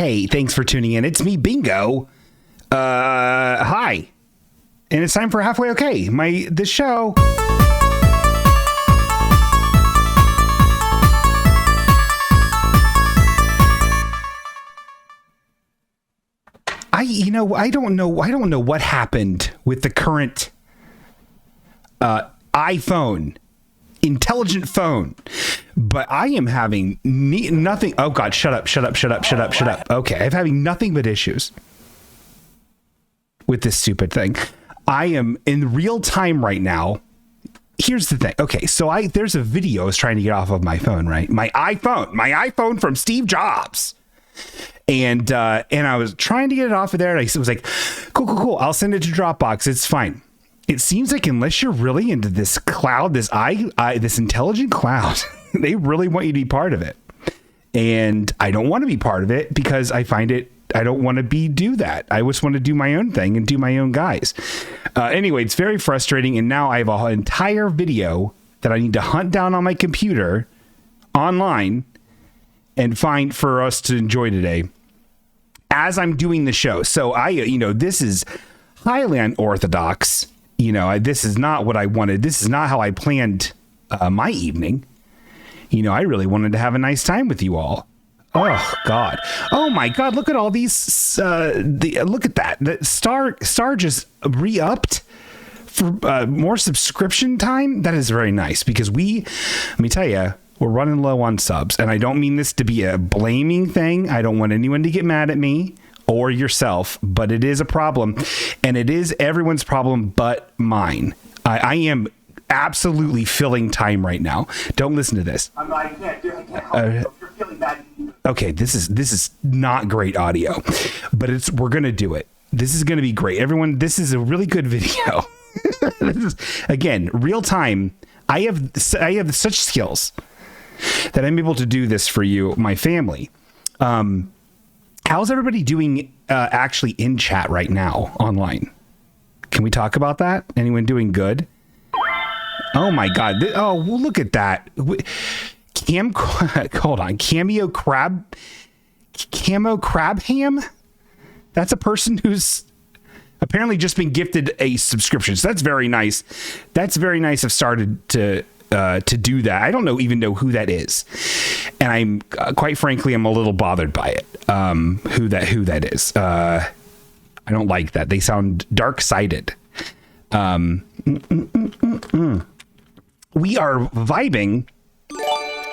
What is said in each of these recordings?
Hey, thanks for tuning in. It's me, Bingo. Hi. And it's time for Halfway Okay, the show. I don't know what happened with the current iPhone, intelligent phone, but I am having nothing. Oh God, shut up. Okay, I'm having nothing but issues with this stupid thing. I am in real time right now. Here's the thing. Okay, so there's a video I was trying to get off of my phone, right? My iPhone from Steve Jobs. And I was trying to get it off of there. And I was like, cool. I'll send it to Dropbox. It's fine. It seems like unless you're really into this cloud, this intelligent cloud, they really want you to be part of it. And I don't want to be part of it because I don't want to do that. I just want to do my own thing and do my own guys. Anyway, it's very frustrating. And now I have an entire video that I need to hunt down on my computer online and find for us to enjoy today as I'm doing the show. So this is highly unorthodox. This is not what I wanted. This is not how I planned my evening. I really wanted to have a nice time with you all. Oh God. Oh my God. Look at all these. Look at that. The Star just re-upped for more subscription time. That is very nice because let me tell you, we're running low on subs, and I don't mean this to be a blaming thing. I don't want anyone to get mad at me or yourself, but it is a problem, and it is everyone's problem but mine. I am absolutely filling time right now. Don't listen to this. I can't do it. You're feeling bad. Okay, this is not great audio, but we're gonna do it. This is gonna be great. Everyone, this is a really good video. This is, again, real time. I have such skills that I'm able to do this for you, my family. How's everybody doing actually in chat right now online? Can we talk about that? Anyone doing good? Oh my God. Look at that. Hold on. Camo Crab Ham? That's a person who's apparently just been gifted a subscription. So that's very nice. That's very nice. I've started to do that. I don't even know who that is, and I'm quite frankly I'm a little bothered by it. Who that is? I don't like that. They sound dark-sided. We are vibing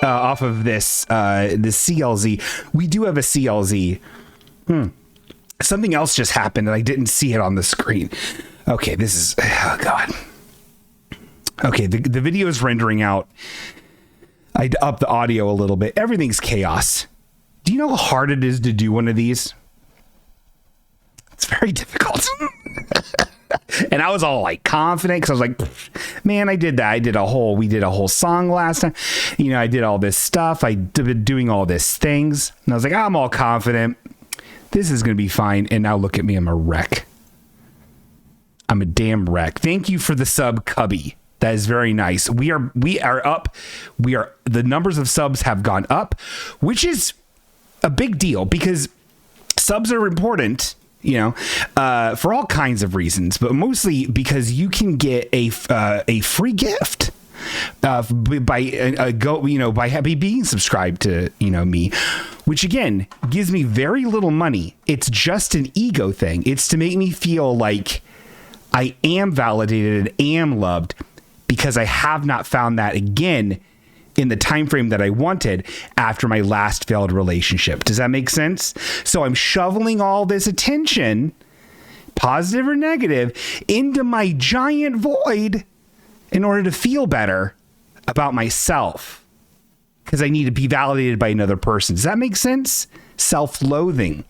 off of this CLZ. We do have a CLZ. Something else just happened and I didn't see it on the screen. Okay, this is God. Okay, the video is rendering out. I'd up the audio a little bit. Everything's chaos. Do you know how hard it is to do one of these? It's very difficult. And I was all like confident because I was like, man, I did that. We did a whole song last time. I did all this stuff. I've been doing all these things. And I was like, I'm all confident. This is going to be fine. And now look at me. I'm a wreck. I'm a damn wreck. Thank you for the sub, Cubby. That is very nice. We are up. The numbers of subs have gone up, which is a big deal because subs are important, for all kinds of reasons, but mostly because you can get a free gift by being subscribed to me, which again gives me very little money. It's just an ego thing. It's to make me feel like I am validated and am loved, because I have not found that again in the time frame that I wanted after my last failed relationship. Does that make sense? So I'm shoveling all this attention, positive or negative, into my giant void in order to feel better about myself, because I need to be validated by another person. Does that make sense? Self-loathing.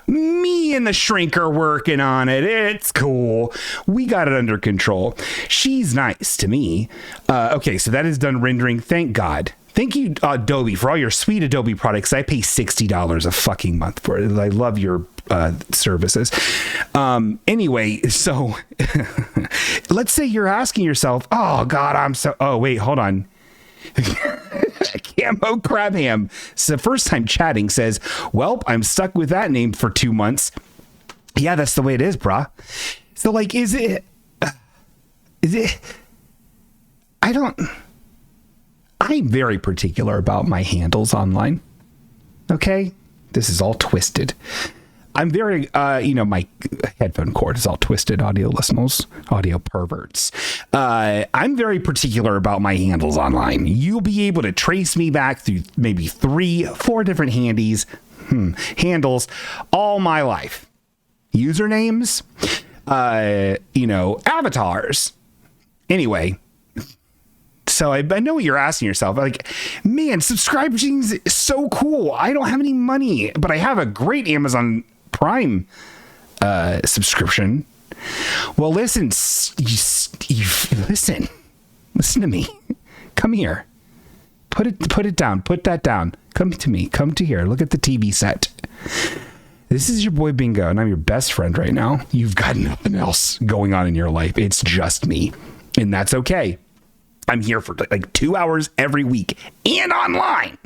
Me and the shrink are working on it. It's cool. We got it under control. She's nice to me. Okay, so that is done rendering. Thank God. Thank you, Adobe, for all your sweet Adobe products. I pay $60 a fucking month for it. I love your services. Anyway, so let's say you're asking yourself, oh God, oh wait, hold on. Camo Crab Ham. It's the first time chatting, says, well, I'm stuck with that name for 2 months. Yeah, that's the way it is, brah. So, like, is it, I'm very particular about my handles online. Okay? This is all twisted. I'm very, my headphone cord is all twisted, audio listeners, audio perverts. I'm very particular about my handles online. You'll be able to trace me back through maybe 3-4 different handles all my life. Usernames, avatars. Anyway, so I know what you're asking yourself. Like, man, subscribing is so cool. I don't have any money, but I have a great Amazon Prime subscription. Well, listen, listen to me. Come here. Put it down. Put that down. Come to me. Come to here. Look at the TV set. This is your boy Bingo, and I'm your best friend right now. You've got nothing else going on in your life. It's just me, and that's okay. I'm here for like 2 hours every week and online.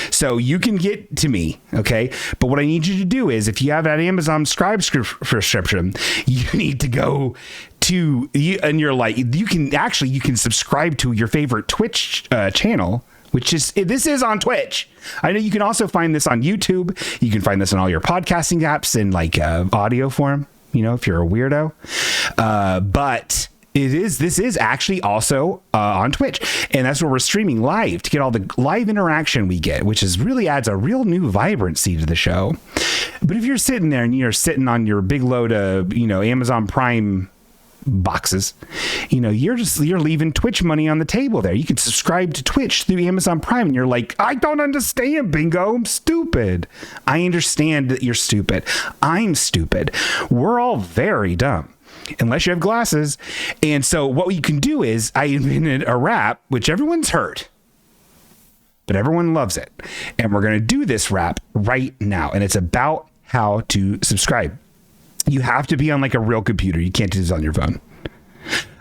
So you can get to me, okay? But what I need you to do is, if you have that Amazon Scribe subscription, you need to go to, and you're like, you can subscribe to your favorite Twitch channel, which is, this is on Twitch. I know you can also find this on YouTube. You can find this on all your podcasting apps in like audio form, if you're a weirdo. But this is actually also on Twitch, and that's where we're streaming live to get all the live interaction we get, which really adds a real new vibrancy to the show. But if you're sitting there and you're sitting on your big load of Amazon Prime boxes, you're leaving Twitch money on the table there. You can subscribe to Twitch through Amazon Prime, and you're like, I don't understand, Bingo. I'm stupid. I understand that you're stupid. I'm stupid. We're all very dumb, unless you have glasses. And so what you can do is, I invented a rap, which everyone's heard, but everyone loves it. And we're going to do this rap right now. And it's about how to subscribe. You have to be on like a real computer. You can't do this on your phone.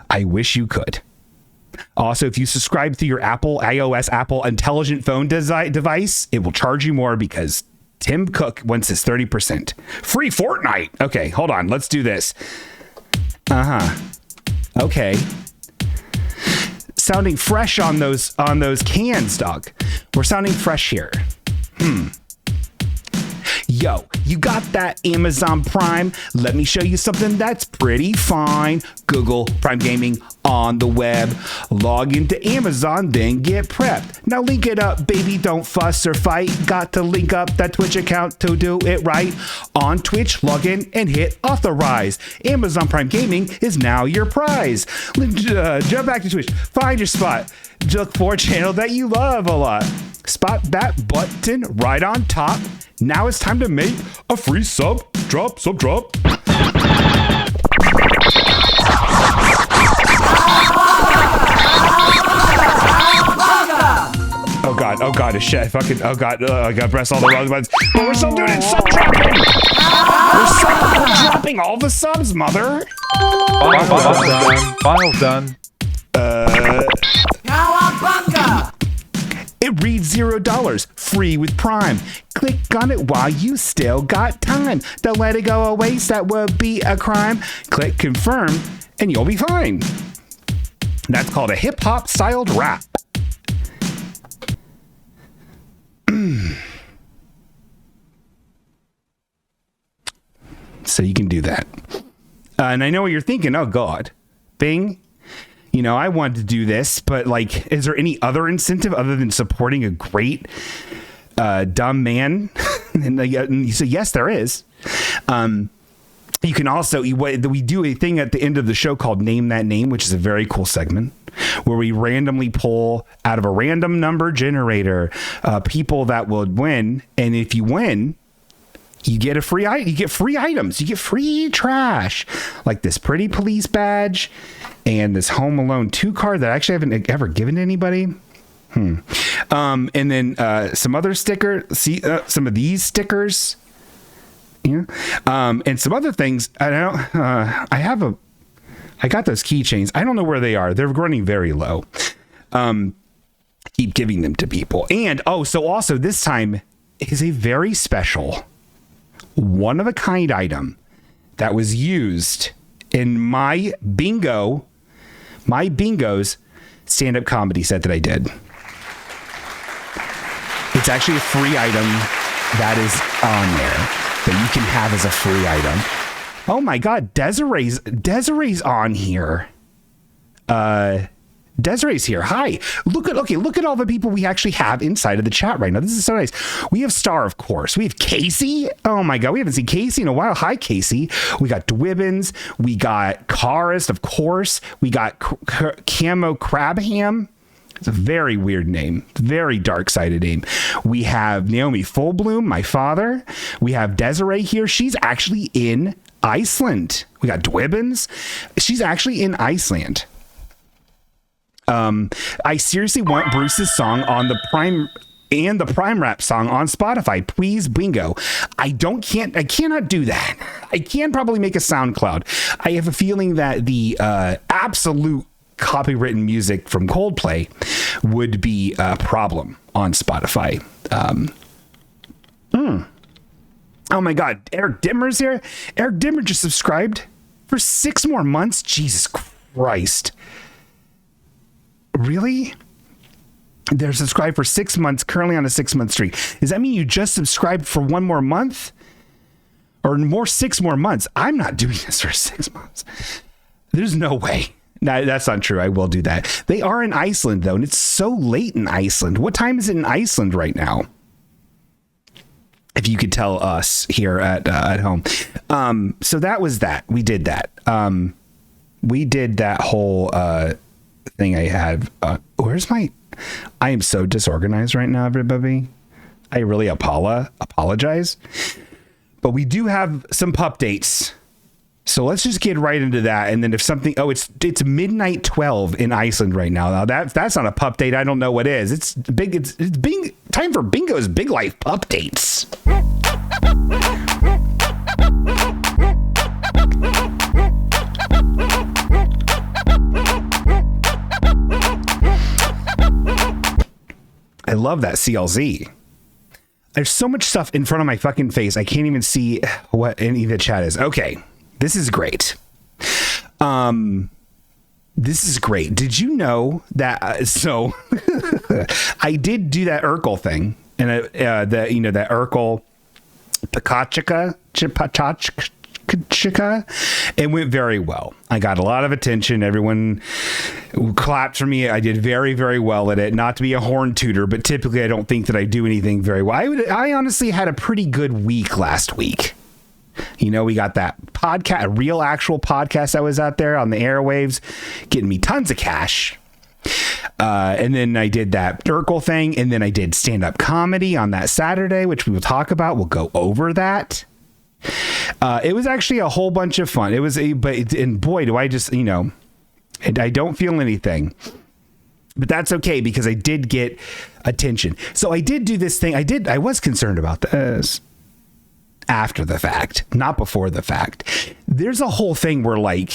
I wish you could. Also, if you subscribe to your iOS Apple intelligent phone device, it will charge you more because Tim Cook wants his 30%. Free Fortnite. Okay, hold on. Let's do this. Okay. Sounding fresh on those cans, dog. We're sounding fresh here. Yo, you got that Amazon Prime? Let me show you something that's pretty fine. Google Prime Gaming on the web. Log into Amazon, then get prepped. Now link it up, baby, don't fuss or fight. Got to link up that Twitch account to do it right. On Twitch, log in and hit authorize. Amazon Prime Gaming is now your prize. Jump back to Twitch, find your spot. Look for a channel that you love a lot. Spot that button right on top. Now it's time to make a free sub drop. Oh god, it's shit. I gotta press all the wrong buttons. But we're still doing it, sub dropping! We're dropping all the subs, mother! File's done. Cowabunga! It reads $0, free with Prime. Click on it while you still got time. Don't let it go a waste, that would be a crime. Click confirm, and you'll be fine. That's called a hip-hop styled rap. So you can do that. And I know what you're thinking. Oh, God. Bing. I wanted to do this, but like, is there any other incentive other than supporting a great dumb man? And so yes, there is. You can also, we do a thing at the end of the show called Name That Name, which is a very cool segment where we randomly pull out of a random number generator people that will win. And if you win, you get free items. You get free trash, like this pretty police badge and this Home Alone 2 card that I actually haven't ever given to anybody. And then some other sticker. See some of these stickers. Yeah. And some other things. I got those keychains. I don't know where they are. They're running very low. keep giving them to people. And so also this time is a very special, one of a kind item that was used in my bingo's stand-up comedy set that I did. It's actually a free item that is on there that you can have as a free item. Oh my God, Desiree's on here. Desiree's here. Hi. Look at all the people we actually have inside of the chat right now. This is so nice. We have Star, of course. We have Casey. Oh my God, we haven't seen Casey in a while. Hi, Casey. We got Dwibbins. We got Karist, of course. We got Camo Crabham. It's a very weird name. Very dark-sided name. We have Naomi Fullbloom, my father. We have Desiree here. She's actually in Iceland. We got Dwibbins. She's actually in Iceland. I seriously want Bruce's song on the Prime and the Prime Rap song on Spotify. Please, bingo. I cannot do that. I can probably make a SoundCloud. I have a feeling that the absolute copywritten music from Coldplay would be a problem on Spotify. Oh my God, Eric Dimmer's here. Eric Dimmer just subscribed for 6 more months. Jesus Christ. Really? They're subscribed for 6 months, currently on a 6-month streak. Does that mean you just subscribed for 1 more month? Or 6 more months? I'm not doing this for 6 months. There's no way. No, that's not true. I will do that. They are in Iceland, though, and it's so late in Iceland. What time is it in Iceland right now? If you could tell us here at home. So that was that. We did that. We did that whole thing I had. I am so disorganized right now, everybody. I really apologize. But we do have some pup dates. So let's just get right into that. And then if something, it's midnight 12 in Iceland right now. Now that's not a pup date. I don't know what is. It's time for Bingo's Big Life pup dates. I love that CLZ. There's so much stuff in front of my fucking face. I can't even see what any of the chat is. Okay. This is great. This is great. Did you know that? I did do that Urkel thing, and that Urkel Pakachika. It went very well. I got a lot of attention. Everyone clapped for me. I did very, very well at it. Not to be a horn tooter, but typically I don't think that I do anything very well. I honestly had a pretty good week last week. We got that podcast, a real actual podcast that was out there on the airwaves, getting me tons of cash. And then I did that Urkel thing, and then I did stand-up comedy on that Saturday, which we will talk about. We'll go over that. It was actually a whole bunch of fun. And boy, do I just, I don't feel anything. But that's okay, because I did get attention. So I did do this thing. I was concerned about this. After the fact, not before the fact. There's a whole thing where I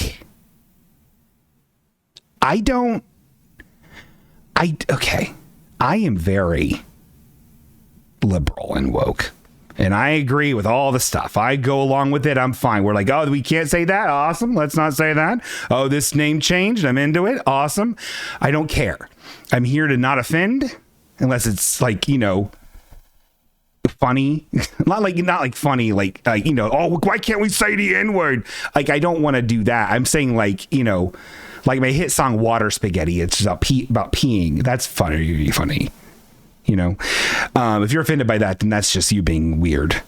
am very liberal and woke, and I agree with all the stuff. I go along with it. I'm fine. We're like, oh, we can't say that. Awesome. Let's not say that. Oh, this name changed. I'm into it. Awesome. I don't care. I'm here to not offend unless it's funny, not funny, oh, why can't we say the N-word? I don't want to do that. I'm saying my hit song Water Spaghetti, it's about peeing. That's funny. If you're offended by that, then that's just you being weird.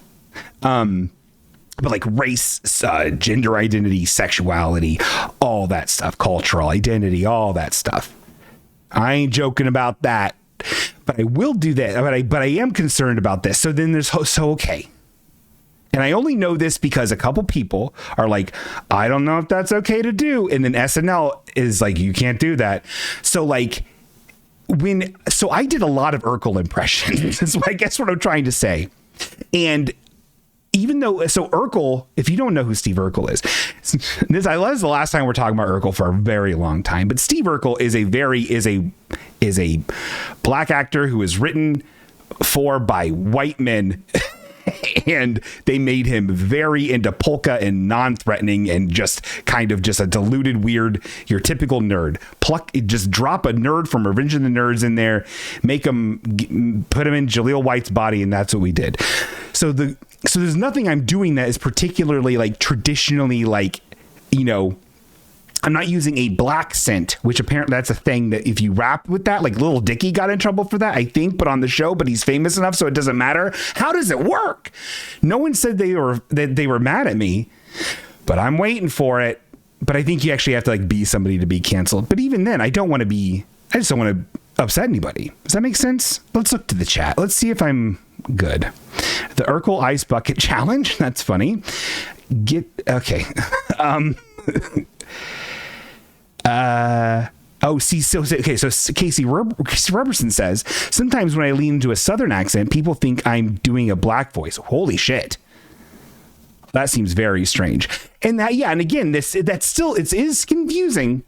But race, gender identity, sexuality, all that stuff, cultural identity, all that stuff. I ain't joking about that. But I will do that. But I am concerned about this. So then okay. And I only know this because a couple people are like, I don't know if that's okay to do. And then SNL is like, you can't do that. So I did a lot of Urkel impressions. That's I guess what I'm trying to say. And even though, so Urkel, if you don't know who Steve Urkel is, this is the last time we're talking about Urkel for a very long time, but Steve Urkel is a black actor who is written for by white men. And they made him very into polka and non-threatening and just kind of just a diluted, weird, your typical nerd. Just drop a nerd from Revenge of the Nerds in there, put him in Jaleel White's body, and that's what we did. So there's nothing I'm doing that is particularly like traditionally like, you know, I'm not using a black scent, which apparently that's a thing that if you rap with that, like Lil Dicky got in trouble for that, I think, but on the show, but he's famous enough so it doesn't matter. How does it work? No one said that they were mad at me, but I'm waiting for it. But I think you actually have to like be somebody to be canceled. But even then, I just don't want to upset anybody. Does that make sense? Let's look to the chat. Let's see if I'm good. The Urkel Ice Bucket Challenge. That's funny. Okay. So Casey Robertson says, sometimes when I lean into a Southern accent, people think I'm doing a black voice. Holy shit. That seems very strange. And and again, it is confusing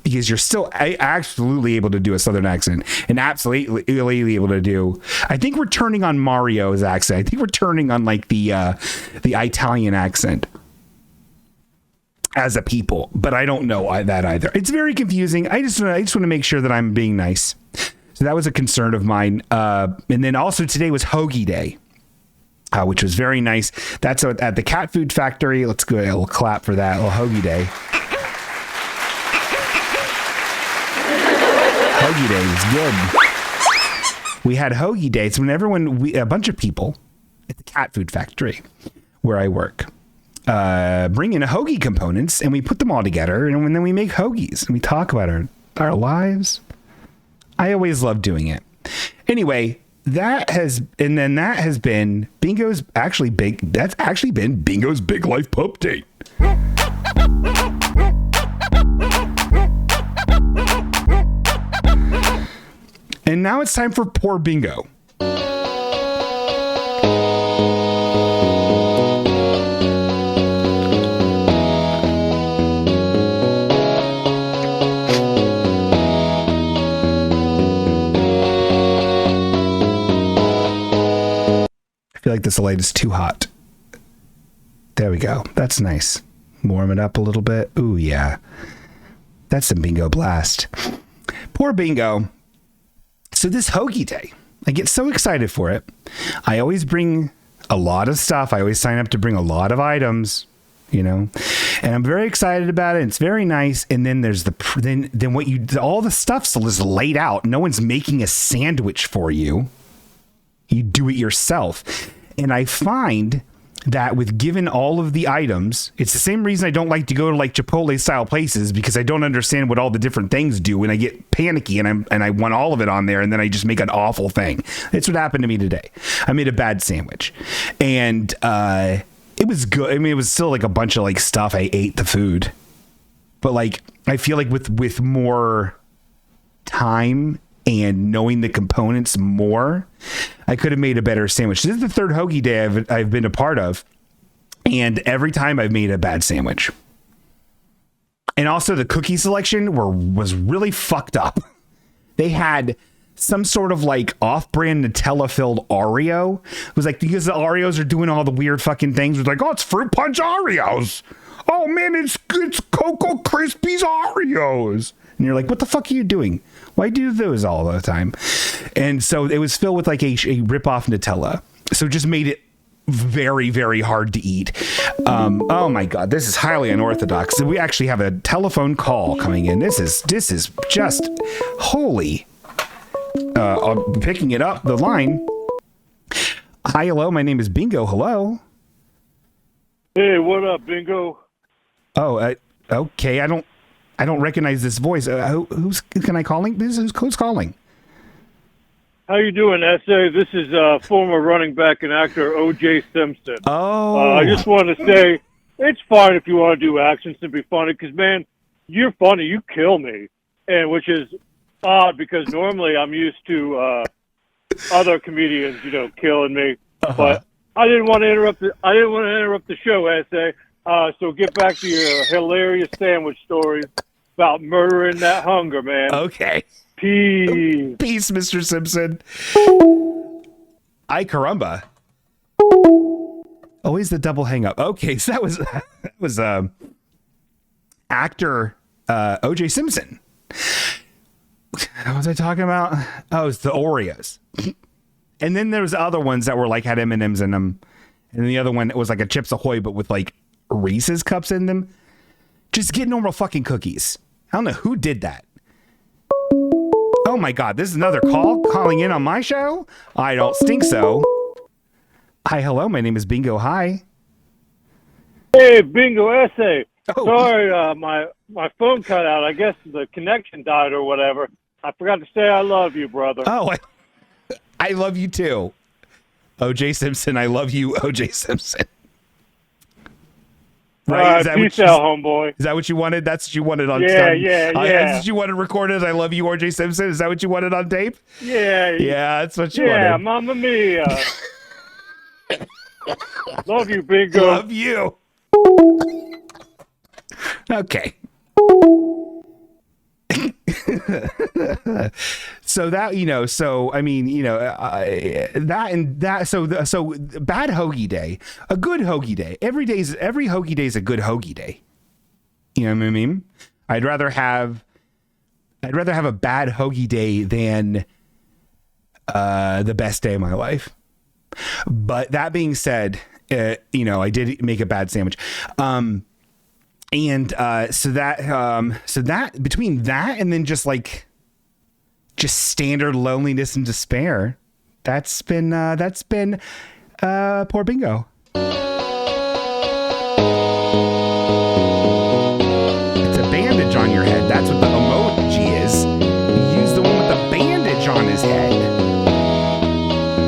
because you're still absolutely able to do a Southern accent and absolutely able to do, I think we're turning on Mario's accent. I think we're turning on like the Italian accent as a people, but I don't know that either. It's very confusing. I just want to make sure that I'm being nice. So that was a concern of mine. And then also today was Hoagie Day, which was very nice. That's at the cat food factory. Let's go a little clap for that. A little Hoagie Day. Hoagie Day was good. We had Hoagie Day. It's when a bunch of people at the cat food factory where I work, bring in hoagie components and we put them all together and then we make hoagies and we talk about our lives. I always love doing it. Anyway, that has been Bingo's that's actually been Bingo's Big Life Update. And now it's time for Poor Bingo. I feel like this light is too hot. There we go. That's nice. Warm it up a little bit. Ooh, yeah. That's some Bingo blast. Poor Bingo. So this Hoagie Day, I get so excited for it. I always bring a lot of stuff. I always sign up to bring a lot of items, you know, and I'm very excited about it. It's very nice. And then there's all the stuff's just laid out. No one's making a sandwich for you. You do it yourself. And I find that with given all of the items, it's the same reason I don't like to go to like Chipotle style places, because I don't understand what all the different things do and I get panicky and I want all of it on there and then I just make an awful thing. That's what happened to me today. I made a bad sandwich and it was good. I mean, it was still like a bunch of like stuff. I ate the food, but like I feel like with more time and knowing the components more, I could have made a better sandwich. This is the third Hoagie Day I've been a part of, and every time I've made a bad sandwich. And also the cookie selection was really fucked up. They had some sort of like off-brand Nutella filled Oreo. It was like, because the Oreos are doing all the weird fucking things. It was like, oh, it's fruit punch Oreos. Oh man, it's Cocoa Krispies Oreos. And you're like, what the fuck are you doing? Why do those all the time? And so it was filled with like a rip-off Nutella. So it just made it very, very hard to eat. Oh my God, this is highly unorthodox. So we actually have a telephone call coming in. This is just holy. I'm picking it up, the line. Hi, hello, my name is Bingo. Hello. Hey, what up, Bingo? Oh, okay. I don't recognize this voice. Who's calling? Who's calling? How you doing, S.A.? This is former running back and actor O.J. Simpson. Oh. I just want to say, it's fine if you want to do accents and be funny, because, man, you're funny. You kill me. And which is odd, because normally I'm used to other comedians, killing me. Uh-huh. But I didn't want to interrupt the show, essay. So get back to your hilarious sandwich stories about murdering that hunger, man. Okay. Peace. Peace, Mr. Simpson. Ay caramba. Always the double hang up. Okay, so that was actor O.J. Simpson. What was I talking about? Oh, it's the Oreos. And then there was other ones that were like had M&Ms in them. And the other one was like a Chips Ahoy, but with like Reese's cups in them. Just get normal fucking cookies. I don't know who did that. Oh my God, this is another call calling in on my show? I don't think so. Hi, hello, my name is Bingo. Hi. Hey, Bingo essay. Oh. Sorry, my phone cut out. I guess the connection died or whatever. I forgot to say I love you, brother. Oh, I love you too. O.J. Simpson, I love you, O.J. Simpson. Right? Is that peace out, homeboy. Is that what you wanted? That's what you wanted on tape? Yeah. That's what you wanted recorded? I love you, O.J. Simpson. Is that what you wanted on tape? Yeah. Yeah, that's what you wanted. Yeah, Mamma Mia. Love you, Bingo. Love you. Okay. So that, so I mean, so bad hoagie day, a good hoagie day. Every hoagie day is a good hoagie day. You know what I mean? I'd rather have a bad hoagie day than the best day of my life. But that being said, I did make a bad sandwich. So that between that and then just standard loneliness and despair, that's been poor Bingo. It's a bandage on your head. That's what the emoji is. You use the one with the bandage on his head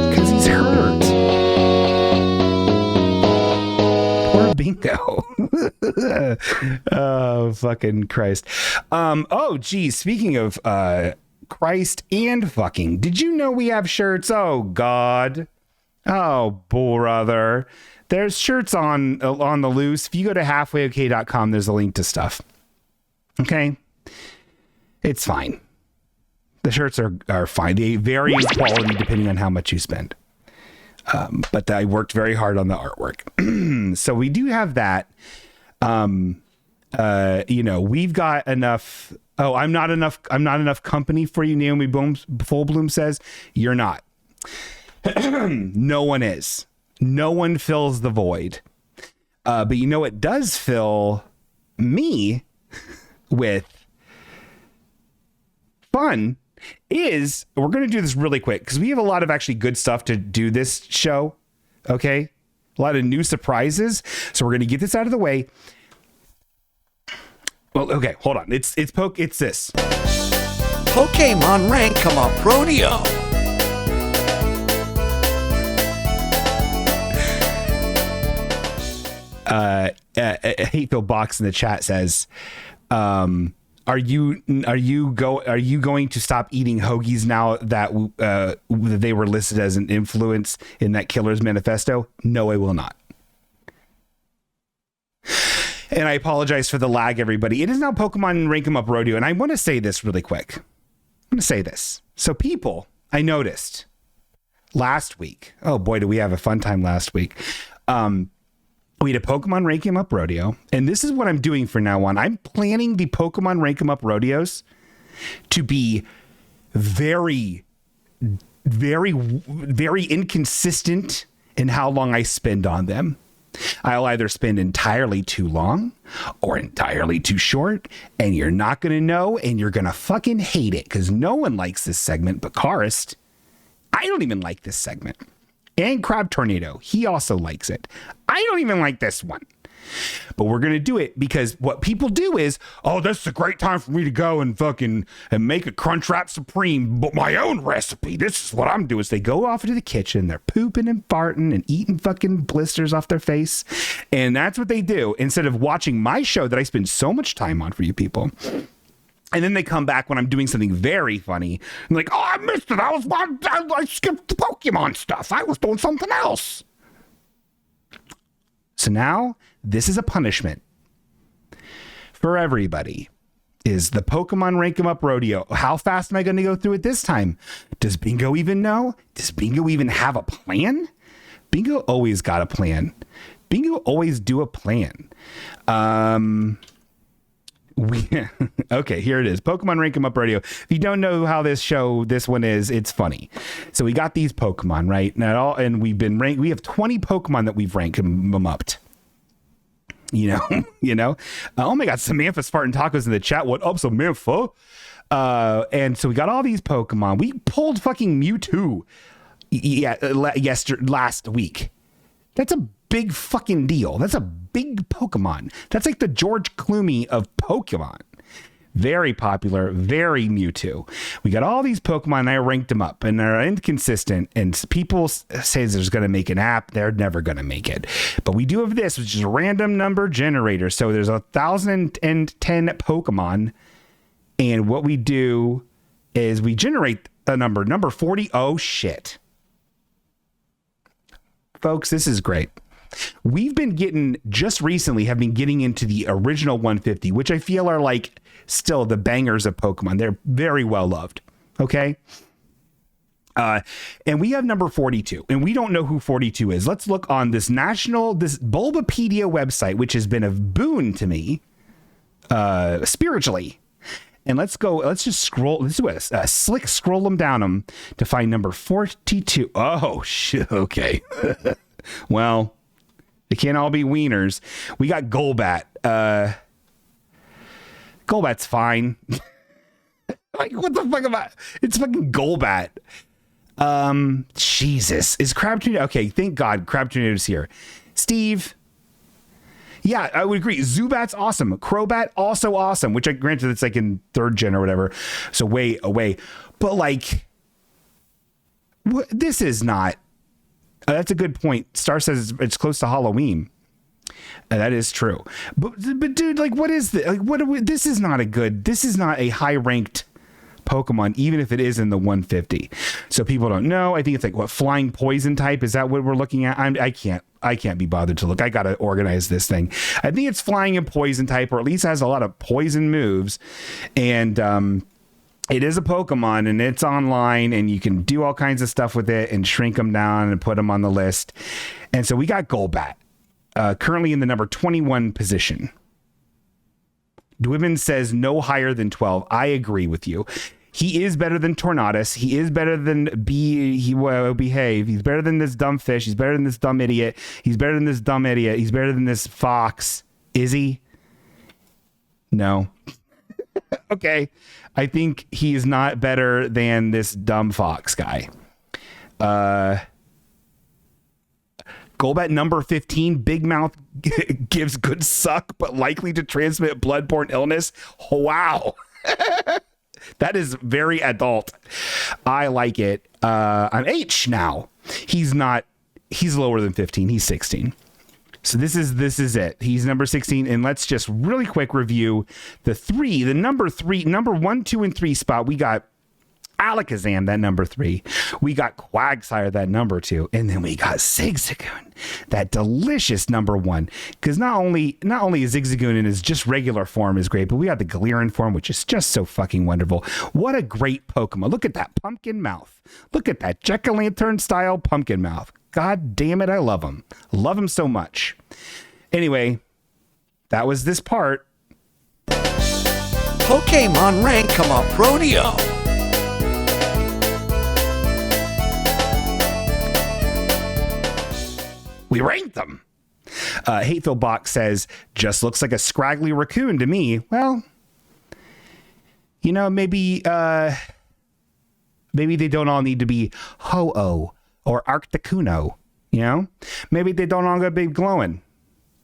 because he's hurt. Poor Bingo. Oh, fucking Christ. Oh, geez. Speaking of Christ and fucking, did you know we have shirts? Oh, God. Oh, brother. There's shirts on the loose. If you go to halfwayok.com, there's a link to stuff. Okay? It's fine. The shirts are fine. They vary in quality depending on how much you spend. But I worked very hard on the artwork. So we do have that. We've got enough. Oh, I'm not enough company for you, Naomi Fullbloom says. You're not. No one is. No one fills the void. But you know what does fill me with fun is, we're going to do this really quick because we have a lot of actually good stuff to do this show. Okay. A lot of new surprises. So we're going to get this out of the way. Well, okay, hold on. It's this. Pokemon Rank Come Up Rodeo. Hateful Box in the chat says, are you going to stop eating hoagies now that they were listed as an influence in that Killer's Manifesto? No, I will not. And I apologize for the lag, everybody. It is now Pokemon Rank 'em Up Rodeo, and I want to say this really quick. I'm going to say this. So people, I noticed last week. Oh boy, did we have a fun time last week. We had a Pokemon Rank 'em Up Rodeo, and this is what I'm doing from now on. I'm planning the Pokemon Rank 'em Up Rodeos to be very, very, very inconsistent in how long I spend on them. I'll either spend entirely too long or entirely too short, and you're not going to know, and you're going to fucking hate it because no one likes this segment but Karist. I don't even like this segment. And Crab Tornado, he also likes it. I don't even like this one. But we're going to do it because what people do is, oh, this is a great time for me to go and fucking and make a Crunchwrap Supreme, but my own recipe. This is what I'm doing. Is they go off into the kitchen, they're pooping and farting and eating fucking blisters off their face. And that's what they do instead of watching my show that I spend so much time on for you people. And then they come back when I'm doing something very funny. I'm like, oh, I missed it. I skipped the Pokemon stuff. I was doing something else. So now this is a punishment for everybody. Is the Pokemon Rank 'em Up Rodeo. How fast am I going to go through it this time? Does Bingo even know? Does Bingo even have a plan? Bingo always got a plan. Bingo always do a plan. Okay, here it is. Pokemon Rank 'em Up Rodeo. If you don't know how this one is, it's funny. So we got these Pokemon, right? And we have 20 Pokemon that we've ranked them up. You know. Oh my God, Samantha's farting tacos in the chat. What up, Samantha? And so we got all these Pokemon. We pulled fucking Mewtwo. Last week. That's a big fucking deal. That's a big Pokemon. That's like the George Clooney of Pokemon. Very popular, very Mewtwo. We got all these Pokemon and I ranked them up and they're inconsistent. And people say there's going to make an app. They're never going to make it. But we do have this, which is a random number generator. So there's 1,010 Pokemon. And what we do is we generate a number 40. Oh, shit. Folks, this is great. We've been getting into the original 150, which I feel are like still the bangers of Pokemon. They're very well loved. Okay. And we have number 42 and we don't know who 42 is. Let's look on this Bulbapedia website, which has been a boon to me, spiritually. And let's just scroll. Let's do a slick scroll them down them to find number 42. Oh, shit. Okay. Well, they can't all be wieners. We got Golbat. Golbat's fine. Like, what the fuck am I? It's fucking Golbat. Jesus. Is Crab Tornado? Okay, thank God Crab Tornado's here. Steve. Yeah, I would agree. Zubat's awesome. Crobat, also awesome, which I granted it's like in 3rd gen or whatever. So way away. But like, this is not. That's a good point. Star says it's close to Halloween. That is true. But dude, like, what is this? Like, this is not a high ranked Pokemon, even if it is in the 150. So people don't know. I think it's like what, flying poison type. Is that what we're looking at? I can't be bothered to look. I got to organize this thing. I think it's flying and poison type, or at least has a lot of poison moves. And, it is a Pokemon and it's online and you can do all kinds of stuff with it and shrink them down and put them on the list. And so we got Golbat, currently in the number 21 position. Dwibben says no higher than 12. I agree with you. He is better than Tornadus. He is better than Behave. He's better than this dumb fish. He's better than this dumb idiot. He's better than this dumb idiot. He's better than this fox. Is he? No. Okay. I think he is not better than this dumb fox guy. Golbat number 15, Big Mouth gives good suck, but likely to transmit bloodborne illness. Wow. That is very adult. I like it. I'm H now. He's lower than 15. He's 16. So this is it. He's number 16. And let's just really quick review the number 1, 2, and 3 spot. We got Alakazam, that number 3. We got Quagsire, that number 2. And then we got Zigzagoon, that delicious number 1. Because not only is Zigzagoon in his just regular form is great, but we got the Galarian form, which is just so fucking wonderful. What a great Pokemon. Look at that pumpkin mouth. Look at that Jack-o'-lantern style pumpkin mouth. God damn it, I love him. Love him so much. Anyway, that was this part. Pokemon Rank 'em Up Rodeo. We ranked them. Hateful Box says, just looks like a scraggly raccoon to me. Well, maybe they don't all need to be Ho-Oh or Arcticuno, Maybe they don't all got big glowing.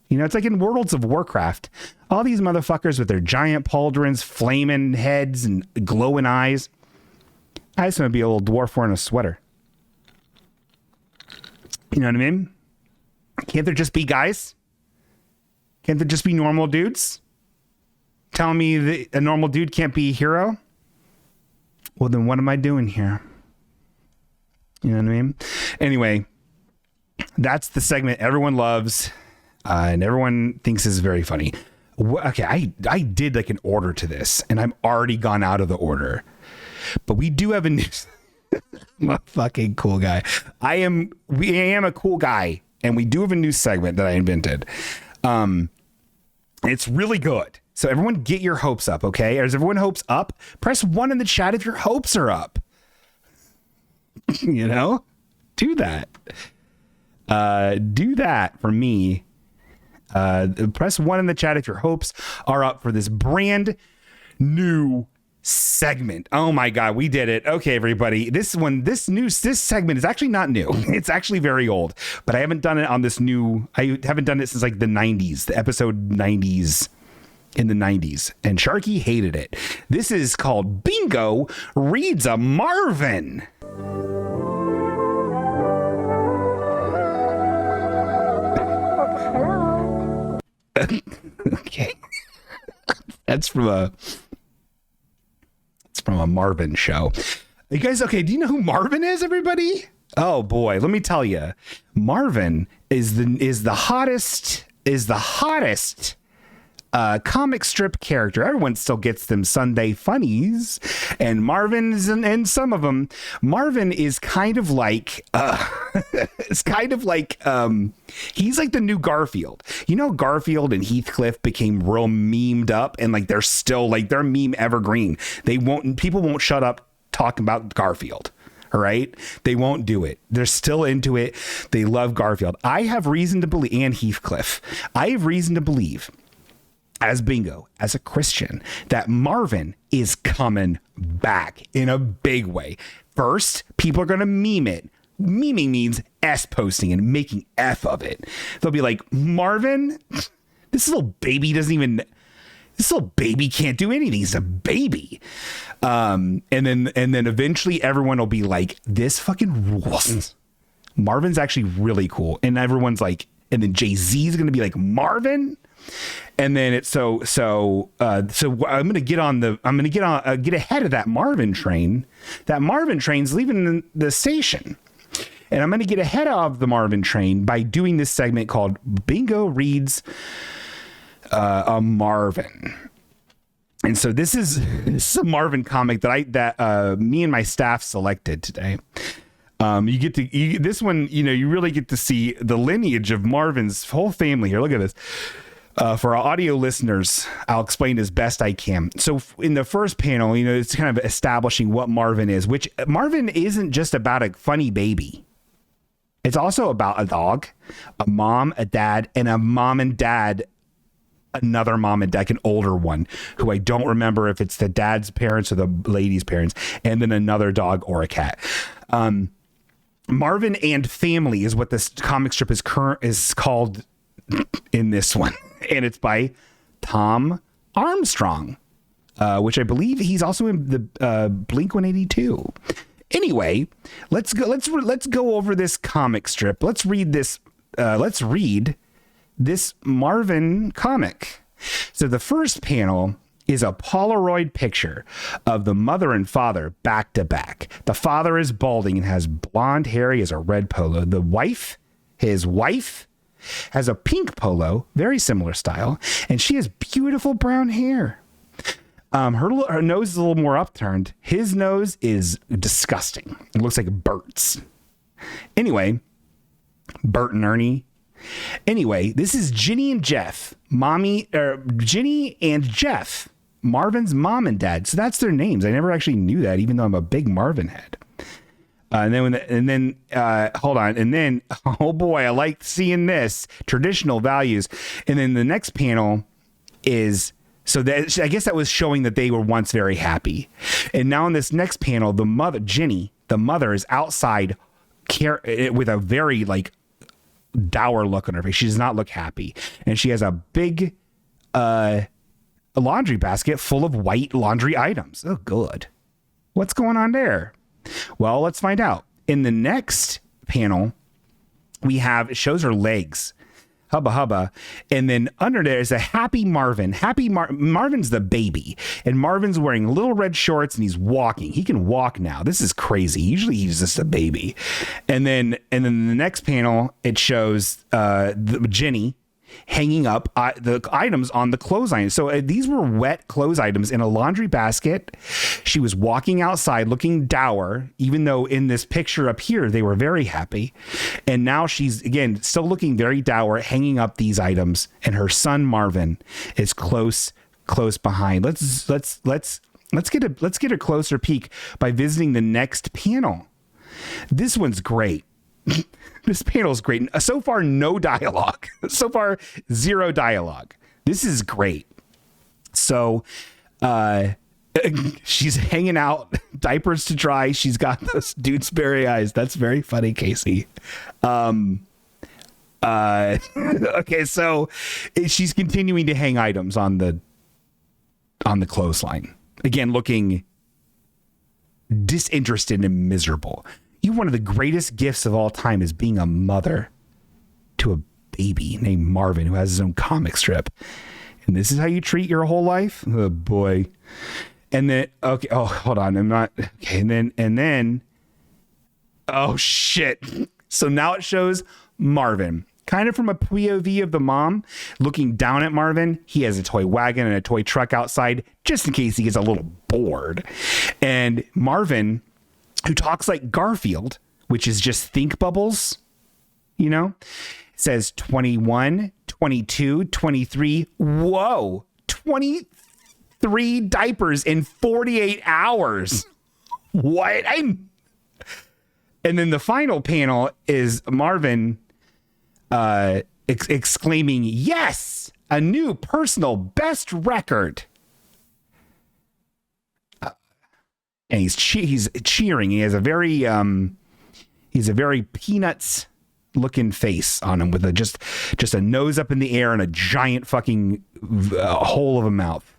It's like in Worlds of Warcraft. All these motherfuckers with their giant pauldrons, flaming heads, and glowing eyes. I just want to be a little dwarf wearing a sweater. You know what I mean? Can't there just be guys? Can't there just be normal dudes? Telling me that a normal dude can't be a hero? Well, then what am I doing here? You know what I mean? Anyway, that's the segment everyone loves. And everyone thinks this is very funny. Okay, I did like an order to this, and I'm already gone out of the order. But we do have a new... I'm a fucking cool guy. I am a cool guy, and we do have a new segment that I invented. It's really good. So everyone get your hopes up, okay? Is everyone hopes up? Press 1 in the chat if your hopes are up. You know? Do that. Do that for me. Press 1 in the chat if your hopes are up for this brand new segment. Oh my God, we did it. Okay, everybody. This segment is actually not new. It's actually very old, but I haven't done it on this new. I haven't done it since like the 90s, the episode 90s in the 90s, and Sharky hated it. This is called Bingo Reads a Marvin. Okay. That's from a Marvin show. You guys, okay, do you know who Marvin is, everybody? Oh boy, let me tell you. Marvin is the hottest comic strip character. Everyone still gets them Sunday funnies, and Marvin's and some of them. Marvin is kind of like he's like the new Garfield. You know, Garfield and Heathcliff became real memed up, and like they're still like they're meme evergreen. People won't shut up talking about Garfield. All right. They won't do it. They're still into it. They love Garfield. I have reason to believe, and Heathcliff, I have reason to believe, as Bingo, as a Christian, that Marvin is coming back in a big way. First, people are going to meme it. Meming means S posting and making F of it. They'll be like, Marvin, this little baby can't do anything. He's a baby. And then eventually everyone will be like, this fucking rules. Marvin's actually really cool. And everyone's like, and then Jay-Z is going to be like, Marvin. And then it's so I'm going to get ahead of that Marvin train. That Marvin train's leaving the station. And I'm going to get ahead of the Marvin train by doing this segment called Bingo Reads a Marvin. And so this is a Marvin comic that me and my staff selected today. This one, you really get to see the lineage of Marvin's whole family here. Look at this. For our audio listeners, I'll explain as best I can. So in the first panel, it's kind of establishing what Marvin is, which Marvin isn't just about a funny baby. It's also about a dog, a mom, a dad, and a mom and dad, another mom and dad, an older one, who I don't remember if it's the dad's parents or the lady's parents, and then another dog or a cat. Marvin and Family is what this comic strip is called in this one. And it's by Tom Armstrong, which I believe he's also in the Blink 182. Anyway, let's go over this comic strip. Let's read this Marvin comic. So the first panel is a Polaroid picture of the mother and father back to back. The father is balding and has blonde hair. He has a red polo. His wife has a pink polo, very similar style, and she has beautiful brown hair. Her nose is a little more upturned. His nose is disgusting. It looks like Bert's. Anyway, Bert and Ernie. Anyway, this is Ginny and Jeff. Ginny and Jeff, Marvin's mom and dad. So that's their names. I never actually knew that, even though I'm a big Marvin head. Hold on. And then, oh boy, I like seeing this traditional values. And then the next panel is, so that, I guess that was showing that they were once very happy. And now in this next panel, the mother, Ginny, the mother, is outside with a very like dour look on her face. She does not look happy. And she has a big laundry basket full of white laundry items. Oh, good. What's going on there? Well, let's find out. In the next panel, it shows her legs. Hubba hubba. And then under there is a happy Marvin. Marvin's the baby. And Marvin's wearing little red shorts and he's walking. He can walk now. This is crazy. Usually he's just a baby. And then in the next panel, it shows Ginny hanging up the items on the clothesline. So these were wet clothes items in a laundry basket. She was walking outside looking dour, even though in this picture up here, they were very happy. And now she's, again, still looking very dour, hanging up these items. And her son, Marvin, is close behind. Let's get a closer peek by visiting the next panel. This one's great. This panel is great. So far, no dialogue. So far, zero dialogue. This is great. So, she's hanging out, diapers to dry. She's got those Dewsbury eyes. That's very funny, Casey. Okay, so she's continuing to hang items on the clothesline. Again, looking disinterested and miserable. One of the greatest gifts of all time is being a mother to a baby named Marvin who has his own comic strip. And this is how you treat your whole life? Oh boy. And then, okay. Oh, hold on. I'm not. Okay. And then, oh shit. So now it shows Marvin kind of from a POV of the mom looking down at Marvin. He has a toy wagon and a toy truck outside just in case he gets a little bored. And Marvin, who talks like Garfield, which is just think bubbles, says 21, 22, 23. Whoa, 23 diapers in 48 hours. What? And then the final panel is Marvin exclaiming, yes, a new personal best record. And he's cheering. He has a very Peanuts looking face on him with just a nose up in the air and a giant fucking hole of a mouth.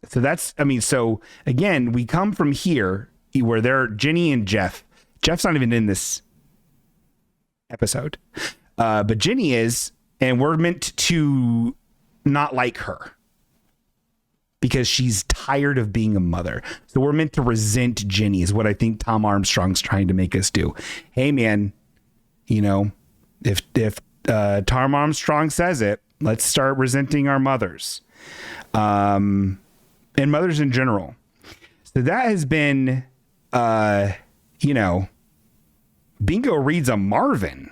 So that's, so again, we come from here where they're Jenny and Jeff. Jeff's not even in this episode, but Jenny is, and we're meant to not like her because she's tired of being a mother. So we're meant to resent Jenny is what I think Tom Armstrong's trying to make us do. Hey man, if Tom Armstrong says it, let's start resenting our mothers. And mothers in general. So that has been, Bingo Reads a Marvin.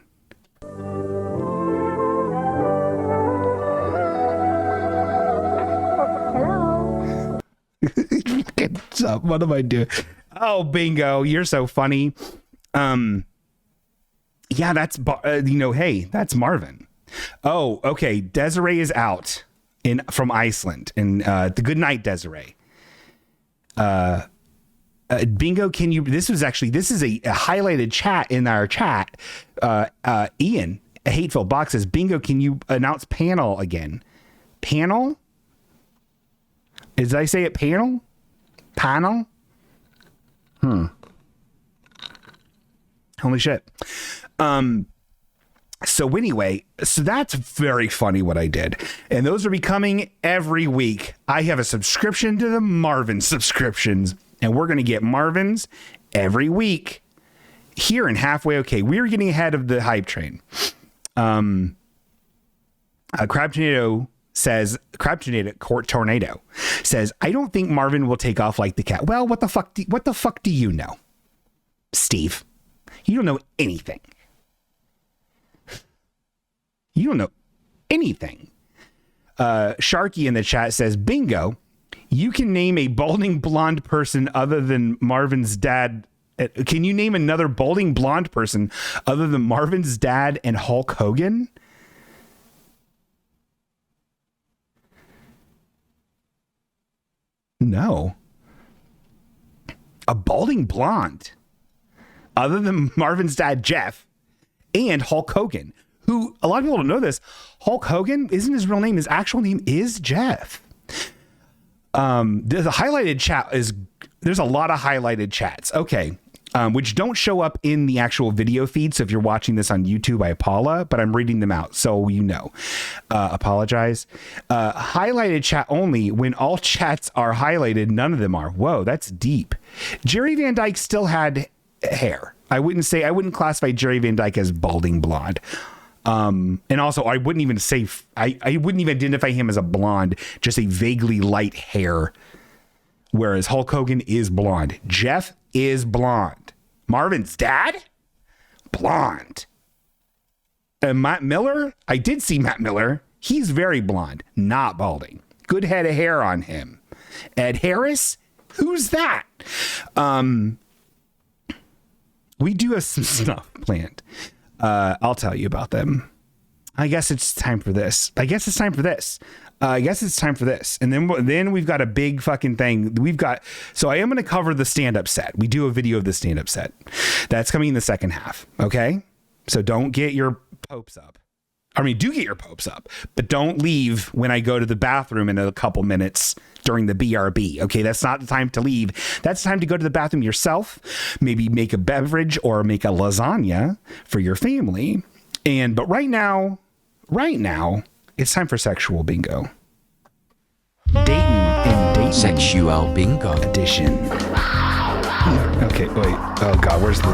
What's up? What am I doing? Oh, Bingo, you're so funny. Yeah, that's hey, that's Marvin. Oh, okay. Desiree is out from Iceland, and the good night, Desiree. Bingo, this is a highlighted chat in our chat. Ian, a Hateful Box says, Bingo, can you announce panel again? Panel? Did I say it panel? Panel? Holy shit. So anyway, so that's very funny what I did. And those are becoming every week. I have a subscription to the Marvin subscriptions, and we're going to get Marvins every week here in Halfway Okay. We're getting ahead of the hype train. Crab Tornado says, Tornado says, I don't think Marvin will take off like the cat. Well, what the fuck do you know, Steve? You don't know anything. You don't know anything. Sharky in the chat says, Bingo, you can name a balding blonde person other than Marvin's dad. Can you name another balding blonde person other than Marvin's dad and Hulk Hogan? No. A balding blonde other than Marvin's dad, Jeff, and Hulk Hogan. Who, a lot of people don't know this. Hulk Hogan isn't his real name. His actual name is Jeff. There's a highlighted chat there's a lot of highlighted chats. Okay. Which don't show up in the actual video feed. So if you're watching this on YouTube, I apologize, but I'm reading them out. So, apologize. Highlighted chat only. When all chats are highlighted, none of them are. Whoa, that's deep. Jerry Van Dyke still had hair. I wouldn't classify Jerry Van Dyke as balding blonde. And also I wouldn't even say, I wouldn't even identify him as a blonde, just a vaguely light hair. Whereas Hulk Hogan is blonde. Jeff is blonde. Marvin's dad? Blonde. And Matt Miller? I did see Matt Miller. He's very blonde, not balding. Good head of hair on him. Ed Harris? Who's that? We do have some stuff planned. I'll tell you about them. I guess it's time for this. And then we've got a big fucking thing. So I am going to cover the stand-up set. We do a video of the stand-up set. That's coming in the second half. Okay. So don't get your popes up. I mean, do get your popes up, but don't leave when I go to the bathroom in a couple minutes during the BRB. Okay, that's not the time to leave. That's the time to go to the bathroom yourself, maybe make a beverage or make a lasagna for your family. But right now, it's time for sexual bingo. Dayton and Dayton. Sexual bingo Edition. Okay, wait. Oh God, where's the...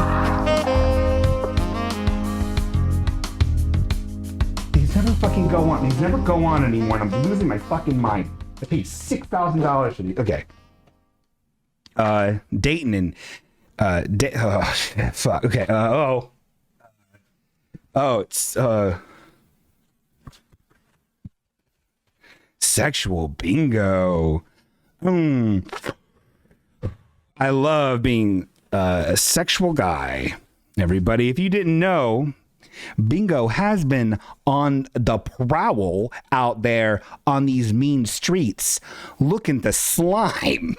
These never go on anymore. And I'm losing my fucking mind. I paid $6,000 for these. Okay. Dayton and fuck. Okay. It's sexual bingo. I love being a sexual guy. Everybody, if you didn't know, Bingo has been on the prowl out there on these mean streets looking to slime.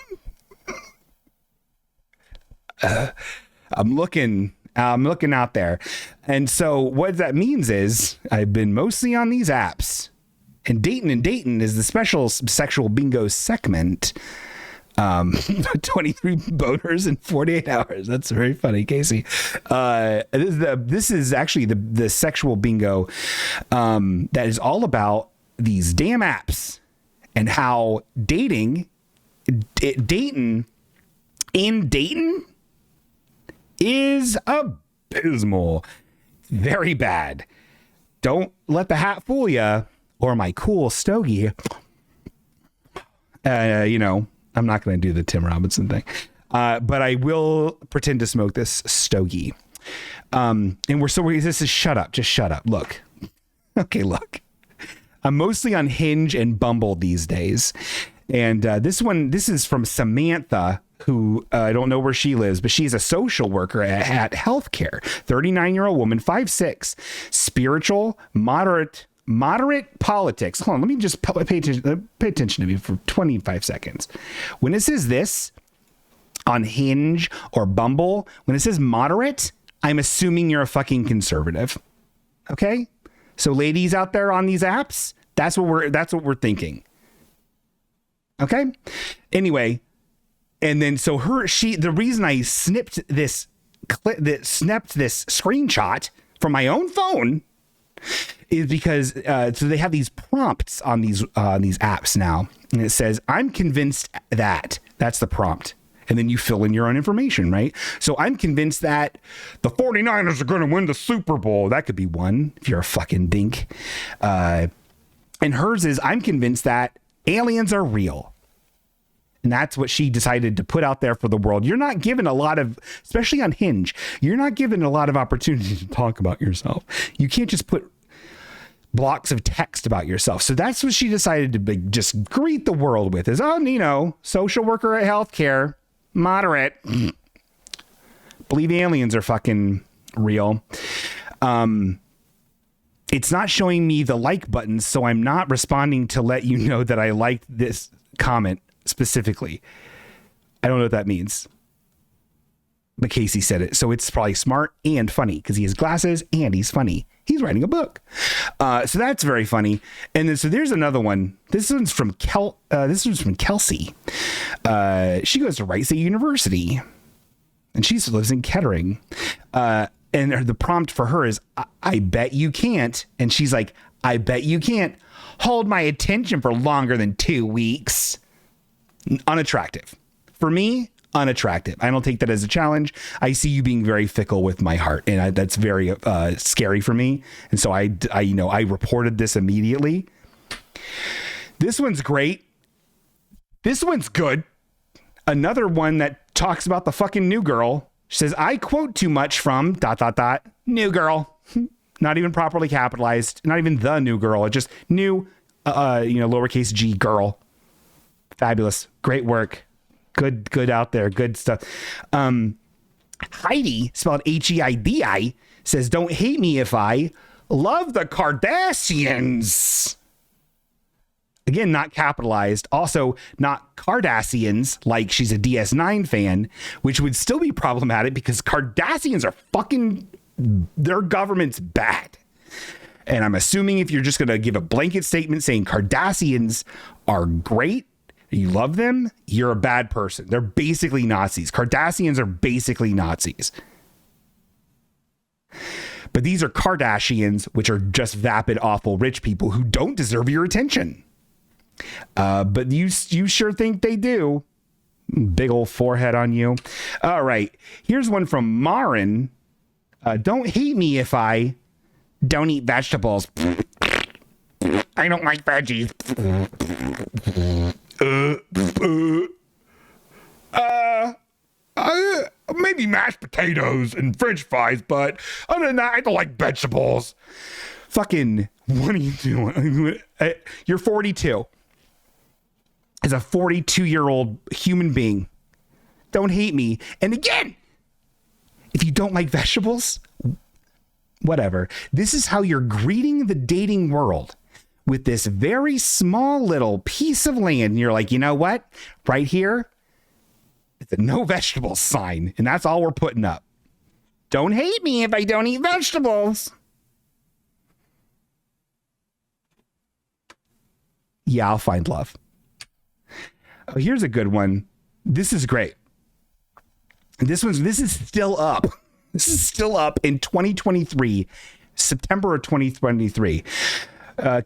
I'm looking out there. And so what that means is I've been mostly on these apps. And Dayton is the special sexual bingo segment. 23 boners in 48 hours. That's very funny, Casey. This is actually the sexual bingo that is all about these damn apps and how Dayton is abysmal. Very bad. Don't let the hat fool you or my cool stogie. I'm not going to do the Tim Robinson thing, but I will pretend to smoke this stogie. This is shut up. Just shut up. Look. Okay, look. I'm mostly on Hinge and Bumble these days. And this is from Samantha, who I don't know where she lives, but she's a social worker at healthcare. 39-year-old woman, 5'6", spiritual, moderate politics. Hold on, let me just pay attention to me for 25 seconds. When it says this on Hinge or Bumble, when it says moderate, I'm assuming you're a fucking conservative. Okay? So ladies out there on these apps, that's what we're thinking. Okay? Anyway, and then so the reason I snapped this screenshot from my own phone is because so they have these prompts on these apps now, and it says, I'm convinced that's the prompt. And then you fill in your own information, right? So I'm convinced that the 49ers are going to win the Super Bowl. That could be one if you're a fucking dink. And hers is, I'm convinced that aliens are real. And that's what she decided to put out there for the world. You're not given a lot of, especially on Hinge, you're not given a lot of opportunity to talk about yourself. You can't just put blocks of text about yourself. So that's what she decided to just greet the world with is, social worker at healthcare, moderate, believe aliens are fucking real. It's not showing me the like buttons, so I'm not responding to let you know that I liked this comment specifically. I don't know what that means, but Casey said it, so it's probably smart and funny because he has glasses and he's funny. He's writing a book, so that's very funny. And then so there's another one. This one's from Kelsey. She goes to Rice University, and she lives in Kettering. And the prompt for her is, "I bet you can't," and she's like, "I bet you can't hold my attention for longer than 2 weeks." Unattractive. For me, unattractive. I don't take that as a challenge. I see you being very fickle with my heart, and that's very scary for me. And so I reported this immediately. This one's great. This one's good. Another one that talks about the fucking new girl. She says, I quote too much from ... new girl. Not even properly capitalized. Not even the new girl. It's just new, lowercase g girl. Fabulous. Great work. Good out there. Good stuff. Heidi, spelled Heidi, says, don't hate me if I love the Kardashians. Again, not capitalized. Also, not Cardassians, like she's a DS9 fan, which would still be problematic because Cardassians are fucking, their government's bad. And I'm assuming if you're just going to give a blanket statement saying Cardassians are great, you love them, you're a bad person. They're basically Nazis. Cardassians are basically Nazis. But these are Kardashians, which are just vapid, awful rich people who don't deserve your attention. But you sure think they do. Big old forehead on you. All right. Here's one from Marin. Don't hate me if I don't eat vegetables. I don't like veggies. Maybe mashed potatoes and French fries, but other than that, I don't like vegetables. Fucking, what are you doing? You're 42. As a 42-year-old human being, don't hate me. And again, if you don't like vegetables, whatever. This is how you're greeting the dating world, with this very small little piece of land. And you're like, you know what? Right here, it's a no vegetables sign. And that's all we're putting up. Don't hate me if I don't eat vegetables. Yeah, I'll find love. Oh, here's a good one. This is great. This is still up. This is still up in 2023, September of 2023.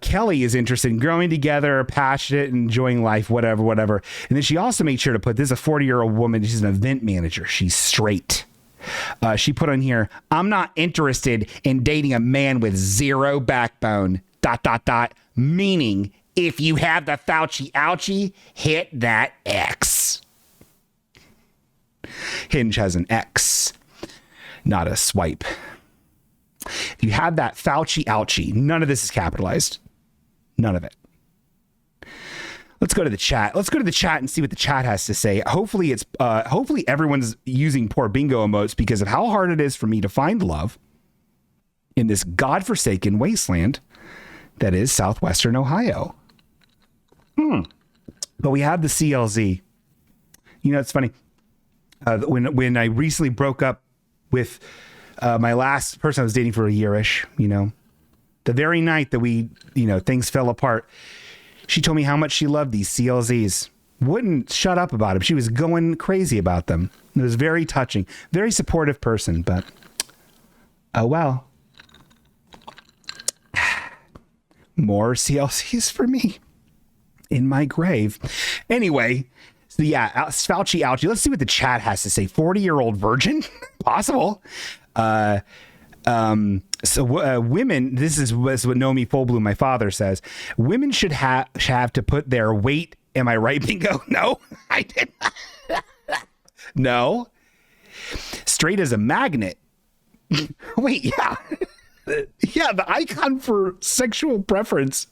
Kelly is interested in growing together, passionate, enjoying life, whatever. And then she also made sure to put, this is a 40-year-old woman. She's an event manager. She's straight. She put on here, I'm not interested in dating a man with zero backbone, ... meaning if you have the Fauci ouchie, hit that X. Hinge has an X, not a swipe. If you have that Fauci ouchie, none of this is capitalized. None of it. Let's go to the chat. Let's go to the chat and see what the chat has to say. Hopefully everyone's using poor bingo emotes because of how hard it is for me to find love in this godforsaken wasteland that is Southwestern Ohio. But we have the CLZ. You know, it's funny. When I recently broke up with my last person I was dating for a year-ish, the very night that we, things fell apart, she told me how much she loved these CLZs. Wouldn't shut up about them. She was going crazy about them. It was very touching. Very supportive person, but oh well. More CLZs for me in my grave. Anyway, so yeah, Fauci ouchie. Let's see what the chat has to say. 40-year-old virgin? Possible. Women, this is what Nomi Fullblue, my father, says. Women should have to put their weight. Am I right, bingo? No, I did not. No. Straight as a magnet. Wait, yeah. Yeah, the icon for sexual preference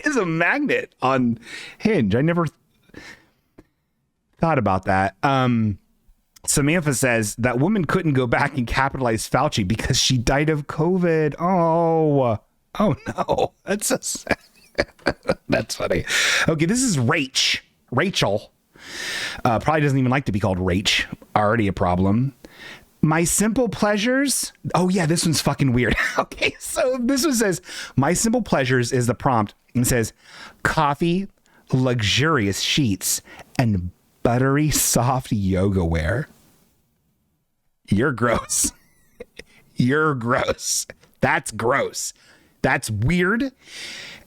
is a magnet on Hinge. I never thought about that. Samantha says that woman couldn't go back and capitalize Fauci because she died of COVID. Oh no. That's so sad. That's funny. Okay, this is Rachel. Probably doesn't even like to be called Rach. Already a problem. My simple pleasures. Oh yeah, this one's fucking weird. Okay, so this one says, my simple pleasures is the prompt. And says, coffee, luxurious sheets, and buttery soft yoga wear. You're gross. You're gross. That's gross. That's weird.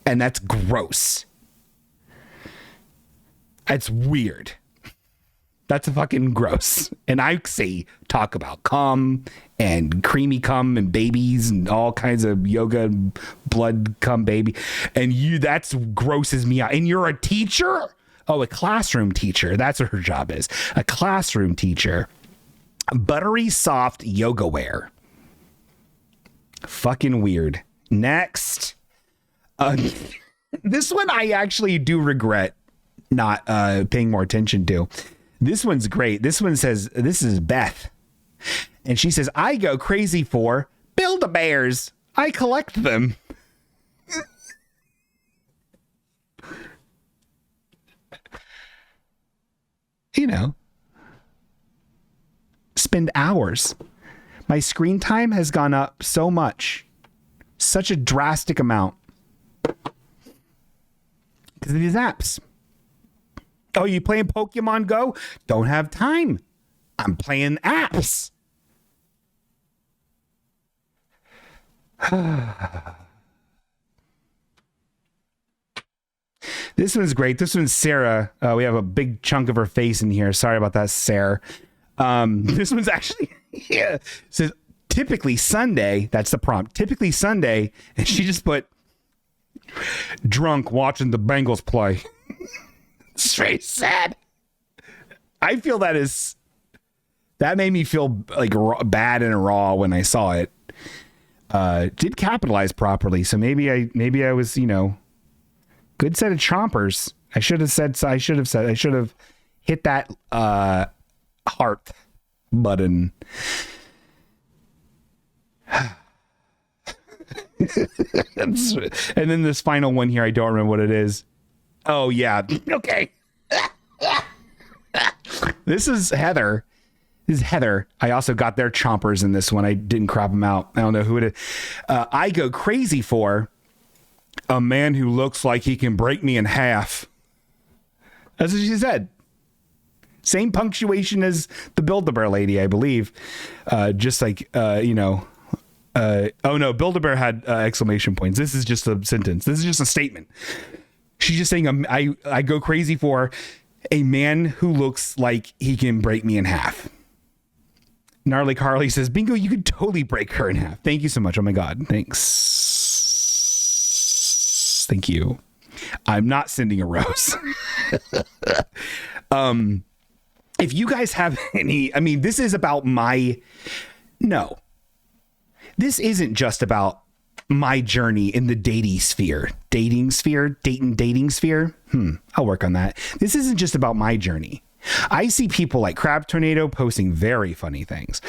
And that's gross. That's weird. That's fucking gross. And I say talk about cum and creamy cum and babies and all kinds of yoga and blood cum baby. And that's grosses me out. And you're a teacher? Oh, a classroom teacher. That's what her job is. A classroom teacher. Buttery soft yoga wear. Fucking weird. Next. This one I actually do regret not paying more attention to. This one's great. This one says, this is Beth. And she says, I go crazy for Build-A-Bears. I collect them. You know, spend hours. My screen time has gone up so much. Such a drastic amount. Because of these apps. Oh, you playing Pokemon Go? Don't have time. I'm playing apps. This one's great. This one's Sarah. We have a big chunk of her face in here. Sorry about that, Sarah. This one's actually, yeah. It says, typically Sunday. That's the prompt. Typically Sunday. And she just put, drunk watching the Bengals play. It's very sad. I feel that made me feel like bad and raw when I saw it. Did capitalize properly, so maybe I was, good set of chompers. I should have hit that heart button. And then this final one here, I don't remember what it is. Oh yeah. Okay. This is Heather. I also got their chompers in this one. I didn't crop them out. I don't know who it is. I go crazy for a man who looks like he can break me in half. That's what she said. Same punctuation as the Build-A-Bear lady, I believe. Just like, oh no, Build-A-Bear had exclamation points. This is just a sentence. This is just a statement. She's just saying, I go crazy for a man who looks like he can break me in half. Gnarly Carly says, bingo, you could totally break her in half. Thank you so much. Oh my God. Thanks. Thank you. I'm not sending a rose. If you guys have any, this is about no, this isn't just about my journey in the dating sphere. Dating sphere? I'll work on that. This isn't just about my journey. I see people like Crab Tornado posting very funny things.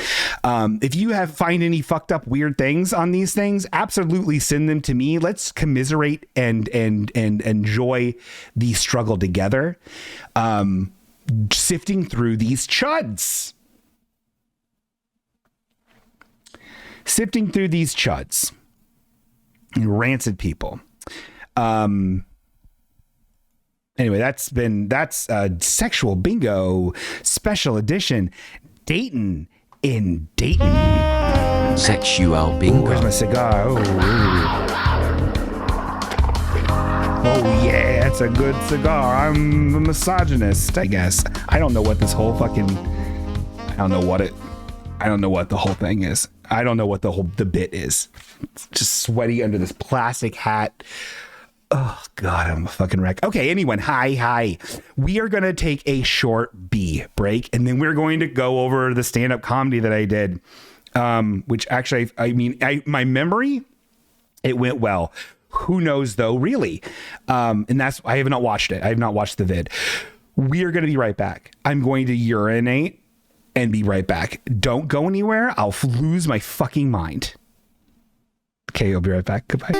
If you find any fucked up weird things on these things, absolutely send them to me. Let's commiserate and enjoy the struggle together. Sifting through these chuds. Rancid people. Anyway, that's Sexual Bingo Special Edition. Dayton in Dayton. Sexual Bingo. Where's my cigar? Oh yeah, it's a good cigar. I'm a misogynist, I guess. I don't know what this whole fucking. I don't know what the whole thing is. I don't know what the bit is. It's just sweaty under this plastic hat. Oh God, I'm a fucking wreck. Okay, anyone, hi. We are gonna take a short B break, and then we're going to go over the stand-up comedy that I did. Which actually, my memory, it went well. Who knows though, really? And I have not watched it. I have not watched the vid. We are gonna be right back. I'm going to urinate and be right back. Don't go anywhere. I'll lose my fucking mind. Okay, I'll be right back. Goodbye.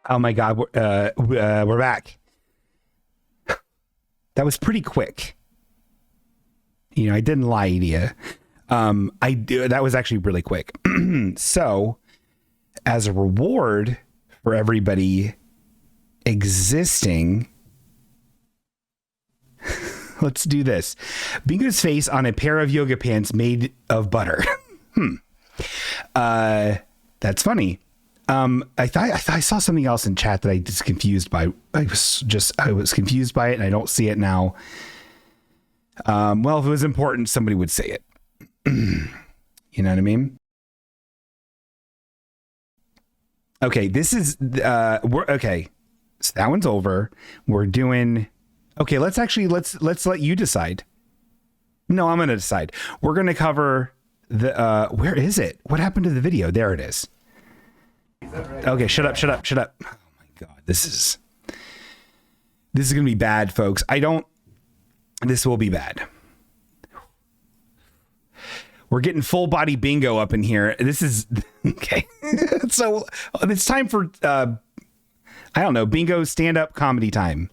Oh my God, we're back. That was pretty quick. I didn't lie to you. That was actually really quick. So, as a reward for everybody existing, Let's do this. Bingo's face on a pair of yoga pants made of butter. That's funny. I thought I saw something else in chat that I was confused by. I was confused by it, and I don't see it now. Well, if it was important, somebody would say it. You know what I mean? Okay, this is okay. So that one's over. We're doing. Okay, let's let you decide. No, I'm gonna decide. We're gonna cover the. Where is it? What happened to the video? There it is. Okay, shut up. Oh my God, this is gonna be bad, folks. This will be bad. We're getting full body bingo up in here. This is okay. So it's time for I don't know, bingo stand-up comedy time.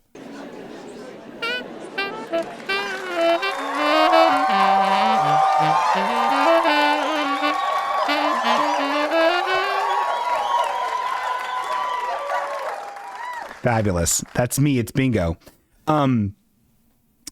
Fabulous. That's me. It's bingo.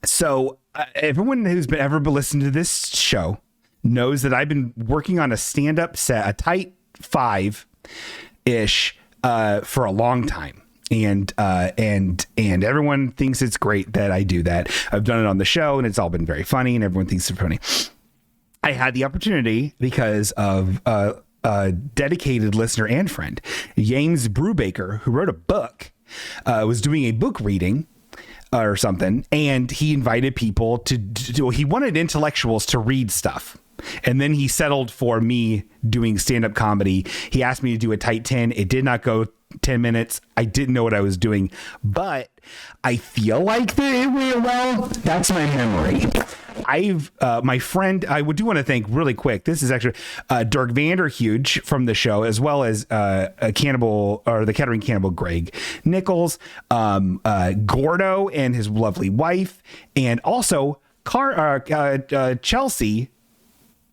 So everyone who's ever listened to this show knows that I've been working on a stand-up set, a tight 5-ish, for a long time. And everyone thinks it's great that I do that. I've done it on the show and it's all been very funny and everyone thinks it's funny. I had the opportunity because of a dedicated listener and friend, James Brubaker, who wrote a book, was doing a book reading or something. And he invited people to do, he wanted intellectuals to read stuff. And then he settled for me doing stand-up comedy. He asked me to do a tight 10. It did not go 10 minutes. I didn't know what I was doing, but I feel like that it went well. That's my memory. My friend, I would do want to thank really quick. This is actually Dirk Vanderhuge from the show, as well as a cannibal or the Kettering cannibal, Greg Nichols, Gordo and his lovely wife, and also Chelsea.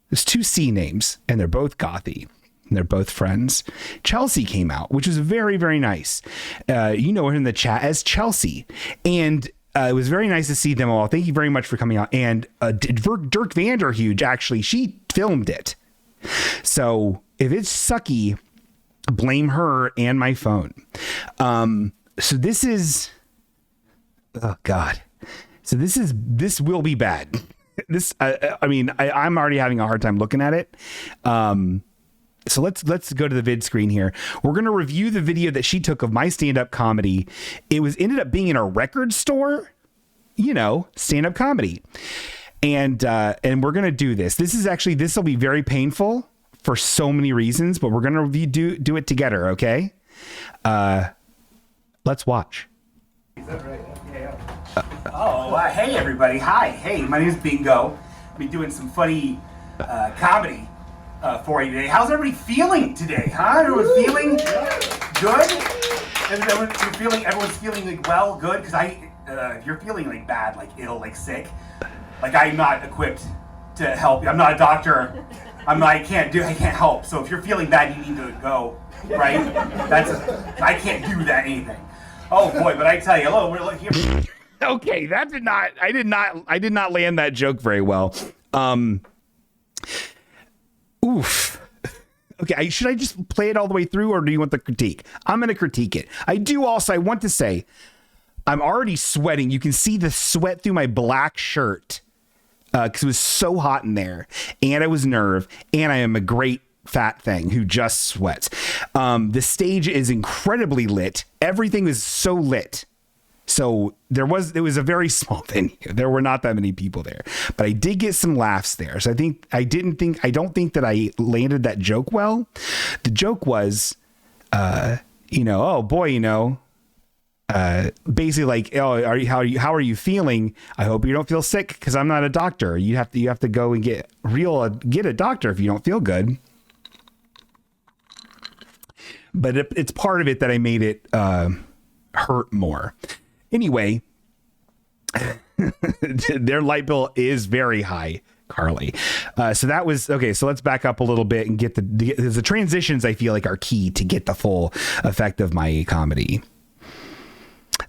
There's 2 C names, and they're both gothy. And they're both friends. Chelsea came out, which was very, very nice. You know her in the chat as Chelsea. And it was very nice to see them all. Thank you very much for coming out. And Dirk Vanderhuge, actually, she filmed it. So if it's sucky, blame her and my phone. So this is... Oh, God. So this will be bad. I'm already having a hard time looking at it. So let's go to the vid screen here. We're going to review the video that she took of my stand-up comedy. It ended up being in a record store, stand-up comedy. And we're going to do this. This will be very painful for so many reasons, but we're going to do it together. Okay. Let's watch. Is that right? Hey everybody. Hi. Hey, my name is Bingo. I'll be doing some funny comedy for you today. How's everybody feeling today? Huh? Everyone's feeling good? Everyone's feeling like well, good? Because if you're feeling like bad, like ill, like sick, like I'm not equipped to help you. I'm not a doctor. I can't help. So if you're feeling bad, you need to go, right? I can't do that anything. Oh boy, but I tell you, hello, we're here. Okay, I did not land that joke very well. Oof. Okay, should I just play it all the way through, or do you want the critique? I'm going to critique it. I want to say, I'm already sweating. You can see the sweat through my black shirt because it was so hot in there, and I was nerve, and I am a great fat thing who just sweats. The stage is incredibly lit. Everything is so lit. So it was a very small venue. There were not that many people there, but I did get some laughs there. So I don't think that I landed that joke well. The joke was, oh boy, basically like, oh, how are you feeling? I hope you don't feel sick because I'm not a doctor. You have to go and get a doctor if you don't feel good. But it's part of it that I made it hurt more. Anyway, their light bill is very high, Carly. So that was okay. So let's back up a little bit and get the transitions. I feel like are key to get the full effect of my comedy.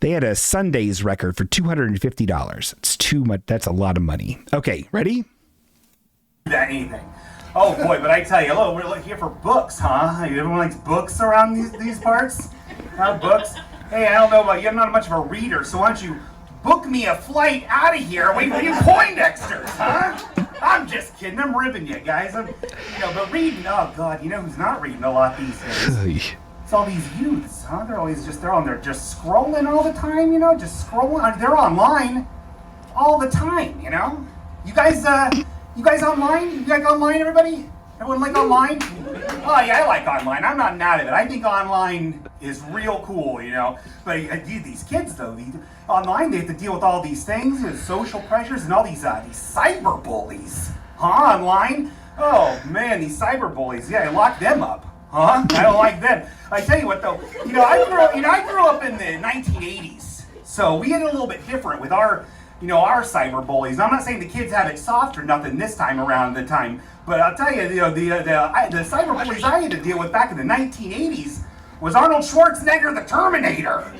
They had a Sundays record for $250. It's too much. That's a lot of money. Okay, ready? That anything. Oh boy, but I tell you, hello, we're here for books, huh? Everyone likes books around these parts? Books? Hey, I don't know about you, I'm not much of a reader, so why don't you book me a flight out of here away from you Poindexters, huh? I'm just kidding, I'm ribbing you guys. But reading, oh God, you know who's not reading a lot these days? It's all these youths, huh? They're on there just scrolling all the time, just scrolling. They're online all the time, You guys online? You guys online, everybody? Everyone like online? Oh yeah, I like online. I'm not mad at it. I think online is real cool, But these kids though, online they have to deal with all these things, social pressures, and all these cyber bullies, huh? Online? Oh man, these cyber bullies. Yeah, lock them up, huh? I don't like them. I tell you what though, I grew up in the 1980s, so we had it a little bit different with our cyber bullies. I'm not saying the kids have it soft or nothing this time around the time, but I'll tell you, the cyber bullies I had to deal with back in the 1980s was Arnold Schwarzenegger, the Terminator.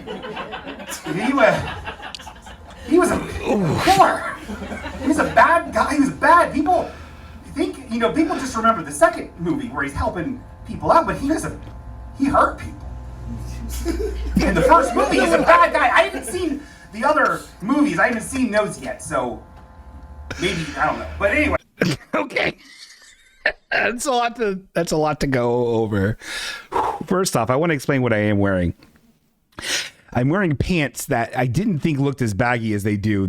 He was a killer. He was a bad guy. He was bad. People think, people just remember the second movie where he's helping people out, but he hurt people. In the first movie, he's a bad guy. I haven't seen the other movies, I haven't seen those yet, so maybe, I don't know. But anyway. Okay. That's a lot to go over. First off, I want to explain what I am wearing. I'm wearing pants that I didn't think looked as baggy as they do.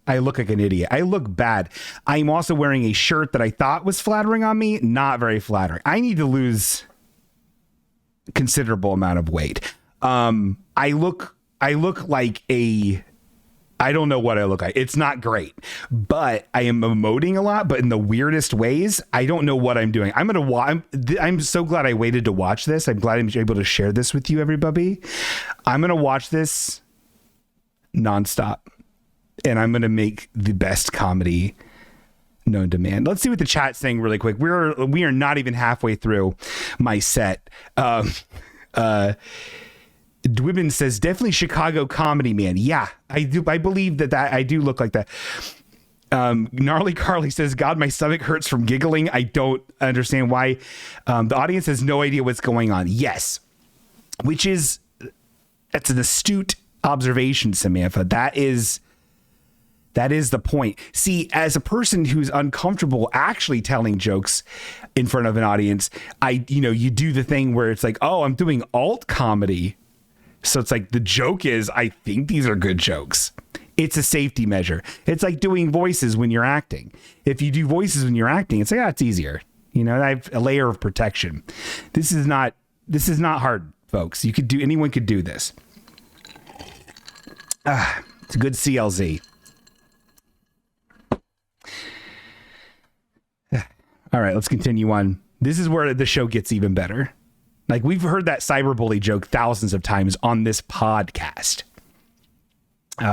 I look like an idiot. I look bad. I'm also wearing a shirt that I thought was flattering on me, not very flattering. I need to lose a considerable amount of weight. I look like I don't know what I look like. It's not great, but I am emoting a lot, but in the weirdest ways. I don't know what I'm doing. I'm so glad I waited to watch this. I'm glad I'm able to share this with you, everybody. I'm going to watch this nonstop, and I'm going to make the best comedy known to man. Let's see what the chat's saying really quick. We are not even halfway through my set. Dwibbin says definitely Chicago comedy man. Yeah, I do. I believe that I do look like that. Gnarly Carly says, God, my stomach hurts from giggling. I don't understand why. The audience has no idea what's going on. Yes, that's an astute observation, Samantha. That is the point. See, as a person who's uncomfortable actually telling jokes in front of an audience, you do the thing where it's like, oh, I'm doing alt comedy. So it's like the joke is, I think these are good jokes. It's a safety measure. It's like doing voices when you're acting. If you do voices when you're acting, it's like, it's easier. I have a layer of protection. This is not hard, folks. Anyone could do this. It's a good CLZ. All right, let's continue on. This is where the show gets even better. Like, we've heard that cyberbully joke thousands of times on this podcast.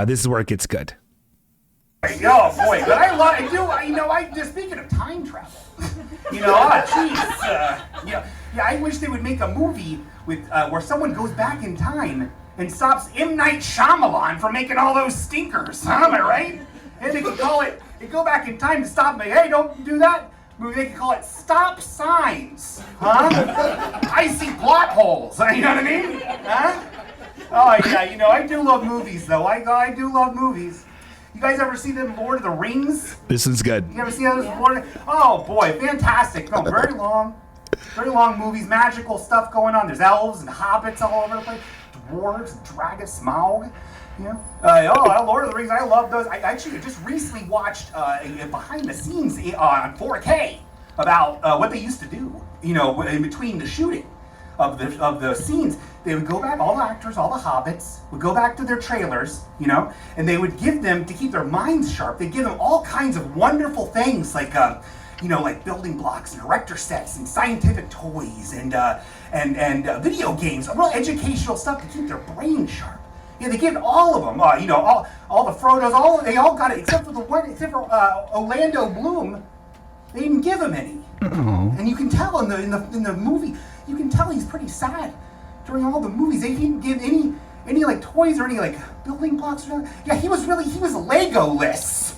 This is where it gets good. Oh boy, but just speaking of time travel, I wish they would make a movie with where someone goes back in time and stops M. Night Shyamalan from making all those stinkers. Huh? Am I right? And they could call it. They go back in time to stop me. Hey, don't do that. They could call it Stop Signs, huh? I see plot holes, you know what I mean? Huh? Oh yeah, I do love movies though. I do love movies. You guys ever see them Lord of the Rings? This is good. You ever see those Oh boy, fantastic! No, very long movies, magical stuff going on. There's elves and hobbits all over the place, dwarves, dragons, Smaug. Lord of the Rings, I love those. I actually just recently watched a behind the scenes on 4K about what they used to do, in between the shooting of the scenes. They would go back, all the actors, all the hobbits, would go back to their trailers, and they would give them, to keep their minds sharp, they'd give them all kinds of wonderful things like building blocks and erector sets and scientific toys and video games, real educational stuff to keep their brain sharp. Yeah, they give all of them, all the Frodos, they all got it, except for Orlando Bloom. They didn't give him any. Uh-oh. And you can tell in the movie, you can tell he's pretty sad during all the movies. They didn't give any like toys or any like building blocks or something? Yeah, he was Lego-less.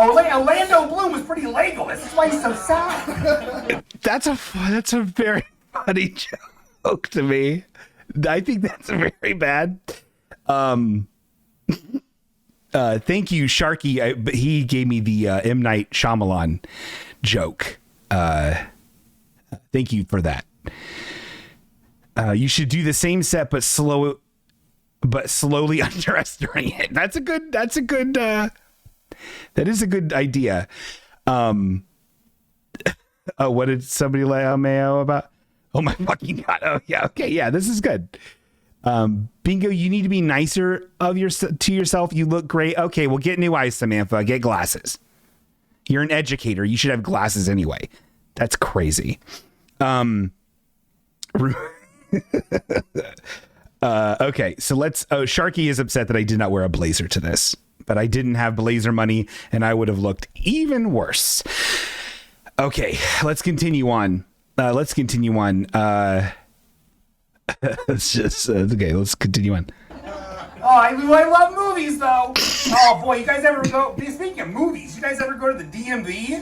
Orlando Bloom was pretty Lego-less. That's why he's so sad. That's a very funny joke to me. I think that's very bad. Thank you, Sharky. But he gave me the M. Night Shyamalan joke. Thank you for that. You should do the same set, but slowly underestimating it. That is a good idea. What did somebody lay out Mayo about? Oh my fucking God. Oh yeah. Okay. Yeah, this is good. Bingo, you need to be nicer to yourself. You look great. Okay, well, get new eyes, Samantha. Get glasses. You're an educator. You should have glasses anyway. That's crazy. Okay, so let's. Oh, Sharky is upset that I did not wear a blazer to this, but I didn't have blazer money, and I would have looked even worse. Okay, let's continue on. Let's continue on. Let's continue on. Oh, I love movies, though. Oh, boy, you guys ever go... Speaking of movies, you guys ever go to the DMV?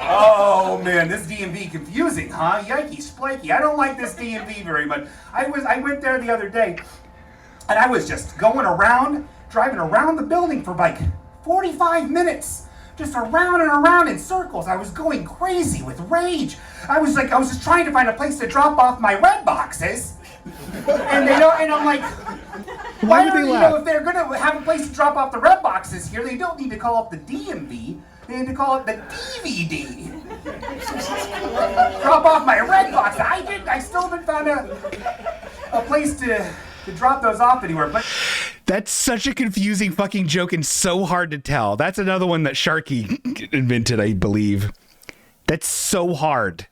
Oh, man, this DMV confusing, huh? Yikey, splakey. I don't like this DMV very much. I went there the other day, and I was just driving around the building for like 45 minutes. Just around and around in circles. I was going crazy with rage. I was just trying to find a place to drop off my red boxes. And I'm like, why are if they're gonna have a place to drop off the red boxes here, they don't need to call it the DMV. They need to call it the DVD. Drop off my red box. I still haven't found a place to drop those off anywhere. But that's such a confusing fucking joke and so hard to tell. That's another one that Sharky invented, I believe. That's so hard.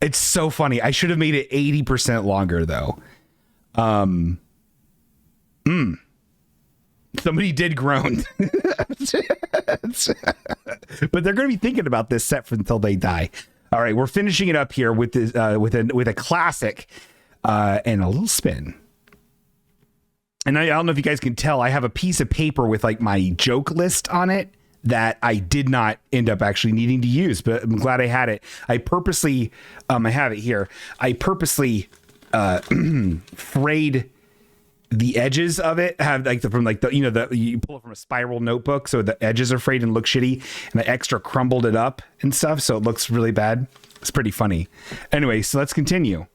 It's so funny. I should have made it 80% longer though. Somebody did groan. But they're going to be thinking about this set until they die. All right, we're finishing it up here with this with a classic and a little spin. And I don't know if you guys can tell, I have a piece of paper with like my joke list on it that I did not end up actually needing to use, but I'm glad I had it. I purposely, I have it here. I purposely frayed the edges of it. Have like you pull it from a spiral notebook, so the edges are frayed and look shitty, and I extra crumbled it up and stuff, so it looks really bad. It's pretty funny. Anyway, so let's continue.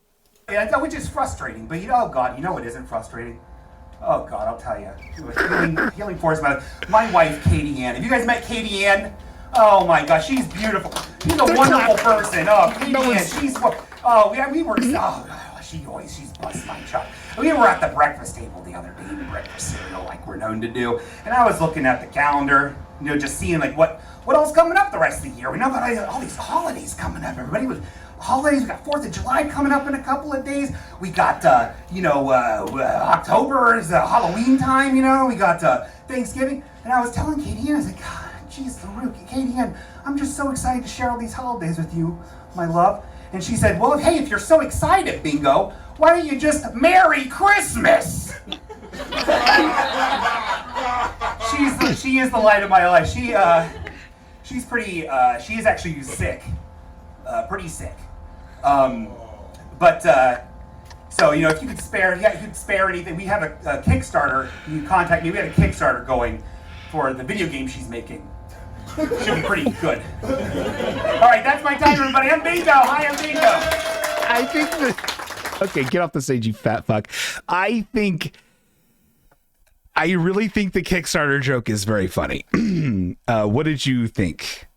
Yeah, which is frustrating, but oh God, it isn't frustrating. Oh God, I'll tell you. Healing force. My wife, Katie Ann. Have you guys met Katie Ann? Oh my gosh, she's beautiful. She's a wonderful person. Oh, Katie Ann, we were. She's busting my chuck. We were at the breakfast table the other day eating breakfast cereal like we're known to do, and I was looking at the calendar, just seeing like what else coming up the rest of the year. We know about all these holidays coming up. Everybody was. Holidays, we got 4th of July coming up in a couple of days. We got, October is Halloween time, we got Thanksgiving. And I was telling Katie Ann, I was like, God, geez, Katie Ann, I'm just so excited to share all these holidays with you, my love. And she said, well, hey, if you're so excited, Bingo, why don't you just Merry Christmas? She is the light of my life. She's pretty, she is actually sick. Pretty sick. So, if you could spare anything, we have a Kickstarter. You contact me. We have a Kickstarter going for the video game she's making. Should be pretty good. All right, that's my time, everybody. I'm Bingo. Hi, I'm Bingo. I think okay, get off the stage, you fat fuck. I really think the Kickstarter joke is very funny. What did you think?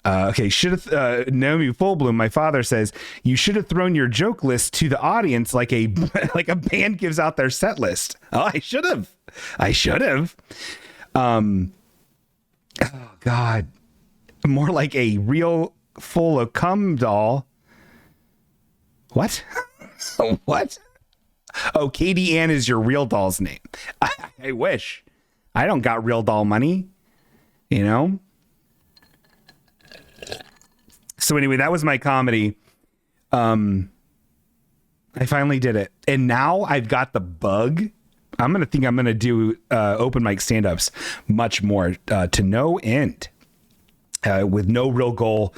Okay, Naomi Fullbloom, my father says, you should have thrown your joke list to the audience like a band gives out their set list. Oh, I should have. Oh, God. More like a reel full of cum doll. What? What? Oh, Katie Ann is your real doll's name. I wish. I don't got real doll money, So anyway, that was my comedy. I finally did it. And now I've got the bug. I'm going to do open mic stand-ups much more to no end with no real goal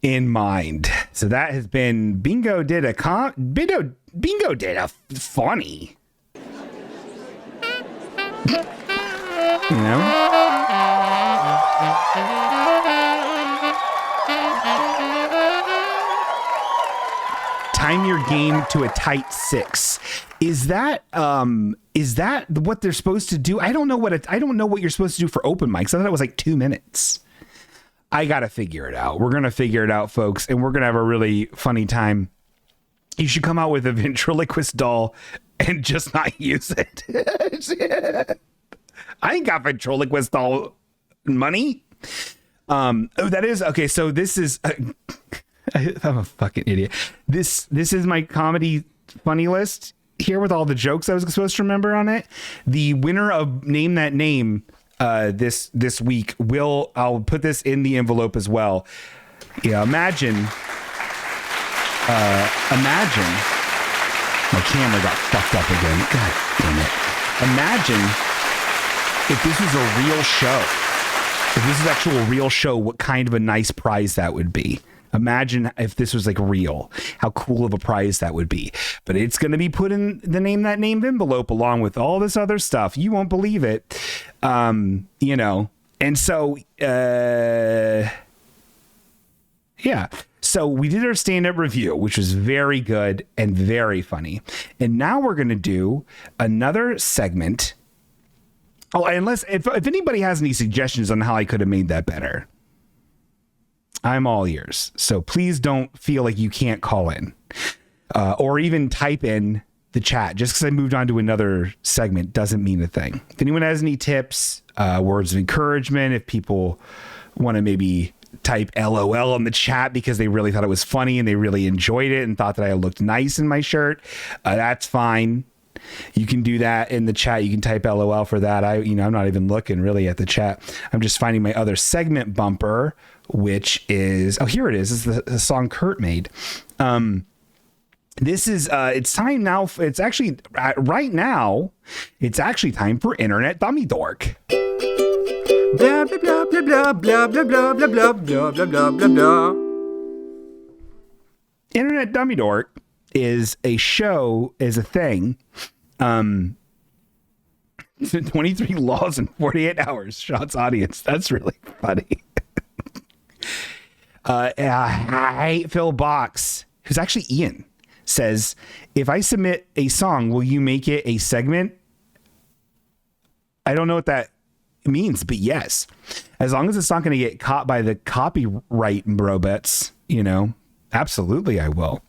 in mind. So that has been Bingo did a funny. You know? Time your game to a tight 6. Is that what they're supposed to do? I don't know what you're supposed to do for open mics. I thought it was like 2 minutes. I got to figure it out. We're going to figure it out, folks, and we're going to have a really funny time. You should come out with a ventriloquist doll and just not use it. I ain't got ventriloquist doll money. That is okay. So this is, I'm a fucking idiot. This is my comedy funny list here with all the jokes I was supposed to remember on it. The winner of Name That Name this week I'll put this in the envelope as well. Yeah, imagine my camera got fucked up again. God damn it. Imagine if this was a real show. If this is actual real show, what kind of a nice prize that would be. Imagine if this was like real, how cool of a prize that would be. But it's going to be put in the Name That Name envelope along with all this other stuff. You won't believe it. You know, and so, yeah. So we did our stand-up review, which was very good and very funny. And now we're going to do another segment. Oh, unless if anybody has any suggestions on how I could have made that better, I'm all ears. So please don't feel like you can't call in or even type in the chat. Just because I moved on to another segment doesn't mean a thing. If anyone has any tips, words of encouragement, if people want to maybe type LOL in the chat because they really thought it was funny and they really enjoyed it and thought that I looked nice in my shirt, that's fine. You can do that in the chat. You can type LOL for that. I'm not even looking really at the chat. I'm just finding my other segment bumper, which is, here it is. This is the song Kurt made. This is, it's time now. It's actually right now. It's actually time for Internet Dummy-Dork. Blah, blah, blah, blah, blah, blah, blah, blah, blah, blah, blah, blah, blah, blah. Internet Dummy-Dork is a show, is a thing. 23 laws in 48 hours. Shots audience. That's really funny. Phil Box, who's actually Ian, says, if I submit a song, will you make it a segment? I don't know what that means, but yes. As long as it's not going to get caught by the copyright brobets, absolutely I will.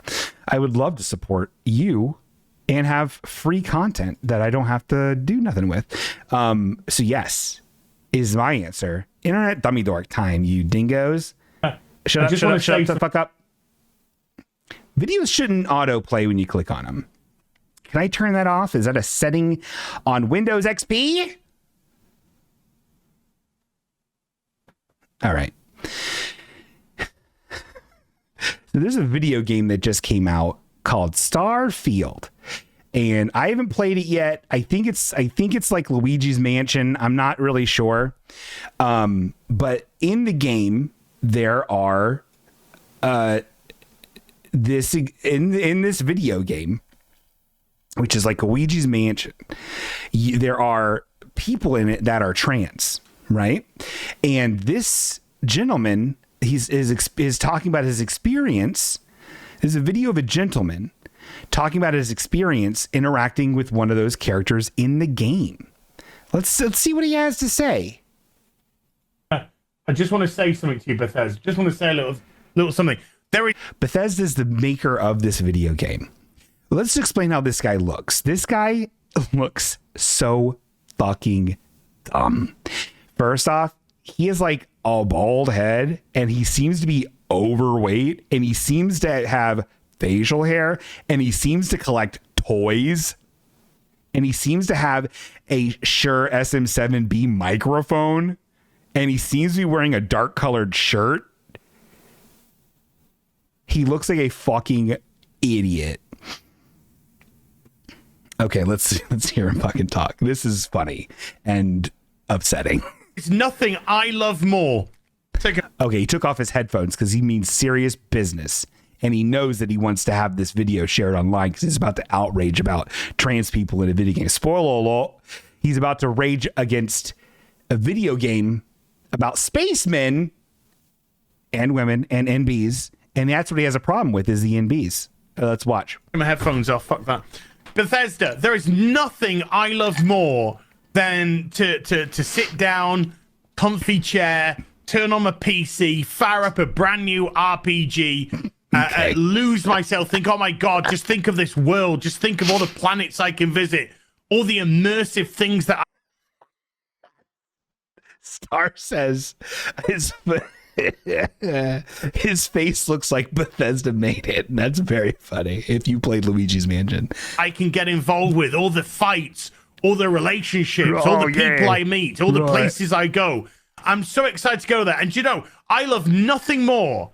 I would love to support you and have free content that I don't have to do nothing with. So yes, is my answer. Internet Dummy-Dork time, you dingoes. Shut up the fuck up. Videos shouldn't autoplay when you click on them. Can I turn that off? Is that a setting on Windows XP? All right. So there's a video game that just came out called Starfiled. And I haven't played it yet. I think it's like Luigi's Mansion. I'm not really sure. But in the game, there are in this video game, which is like Luigi's Mansion, there are people in it that are trans, right? And this gentleman, is talking about his experience. There's a video of a gentleman talking about his experience interacting with one of those characters in the game. Let's see what he has to say. I just want to say something to you, Bethesda. Just want to say a little something. Bethesda is the maker of this video game. Let's explain how this guy looks. This guy looks so fucking dumb. First off, he has like a bald head and he seems to be overweight and he seems to have facial hair and he seems to collect toys and he seems to have a Shure SM7B microphone and he seems to be wearing a dark colored shirt. He looks like a fucking idiot. Okay, let's hear him fucking talk. This is funny and upsetting. It's nothing I love more. Okay, he took off his headphones because he means serious business. And he knows that he wants to have this video shared online because he's about to outrage about trans people in a video game. Spoiler alert, he's about to rage against a video game about spacemen and women and NBs. And that's what he has a problem with, is the NBs. Let's watch. My headphones off, fuck that. Bethesda, there is nothing I love more than to sit down, comfy chair, turn on my PC, fire up a brand new RPG, lose myself, think, oh my God, just think of this world, just think of all the planets I can visit, all the immersive things that Star says his face looks like Bethesda made it, and that's very funny. If you played Luigi's Mansion, I can get involved with, all the fights, all the relationships, all the people I meet, all the places I go. I'm so excited to go there. And you know, I love nothing more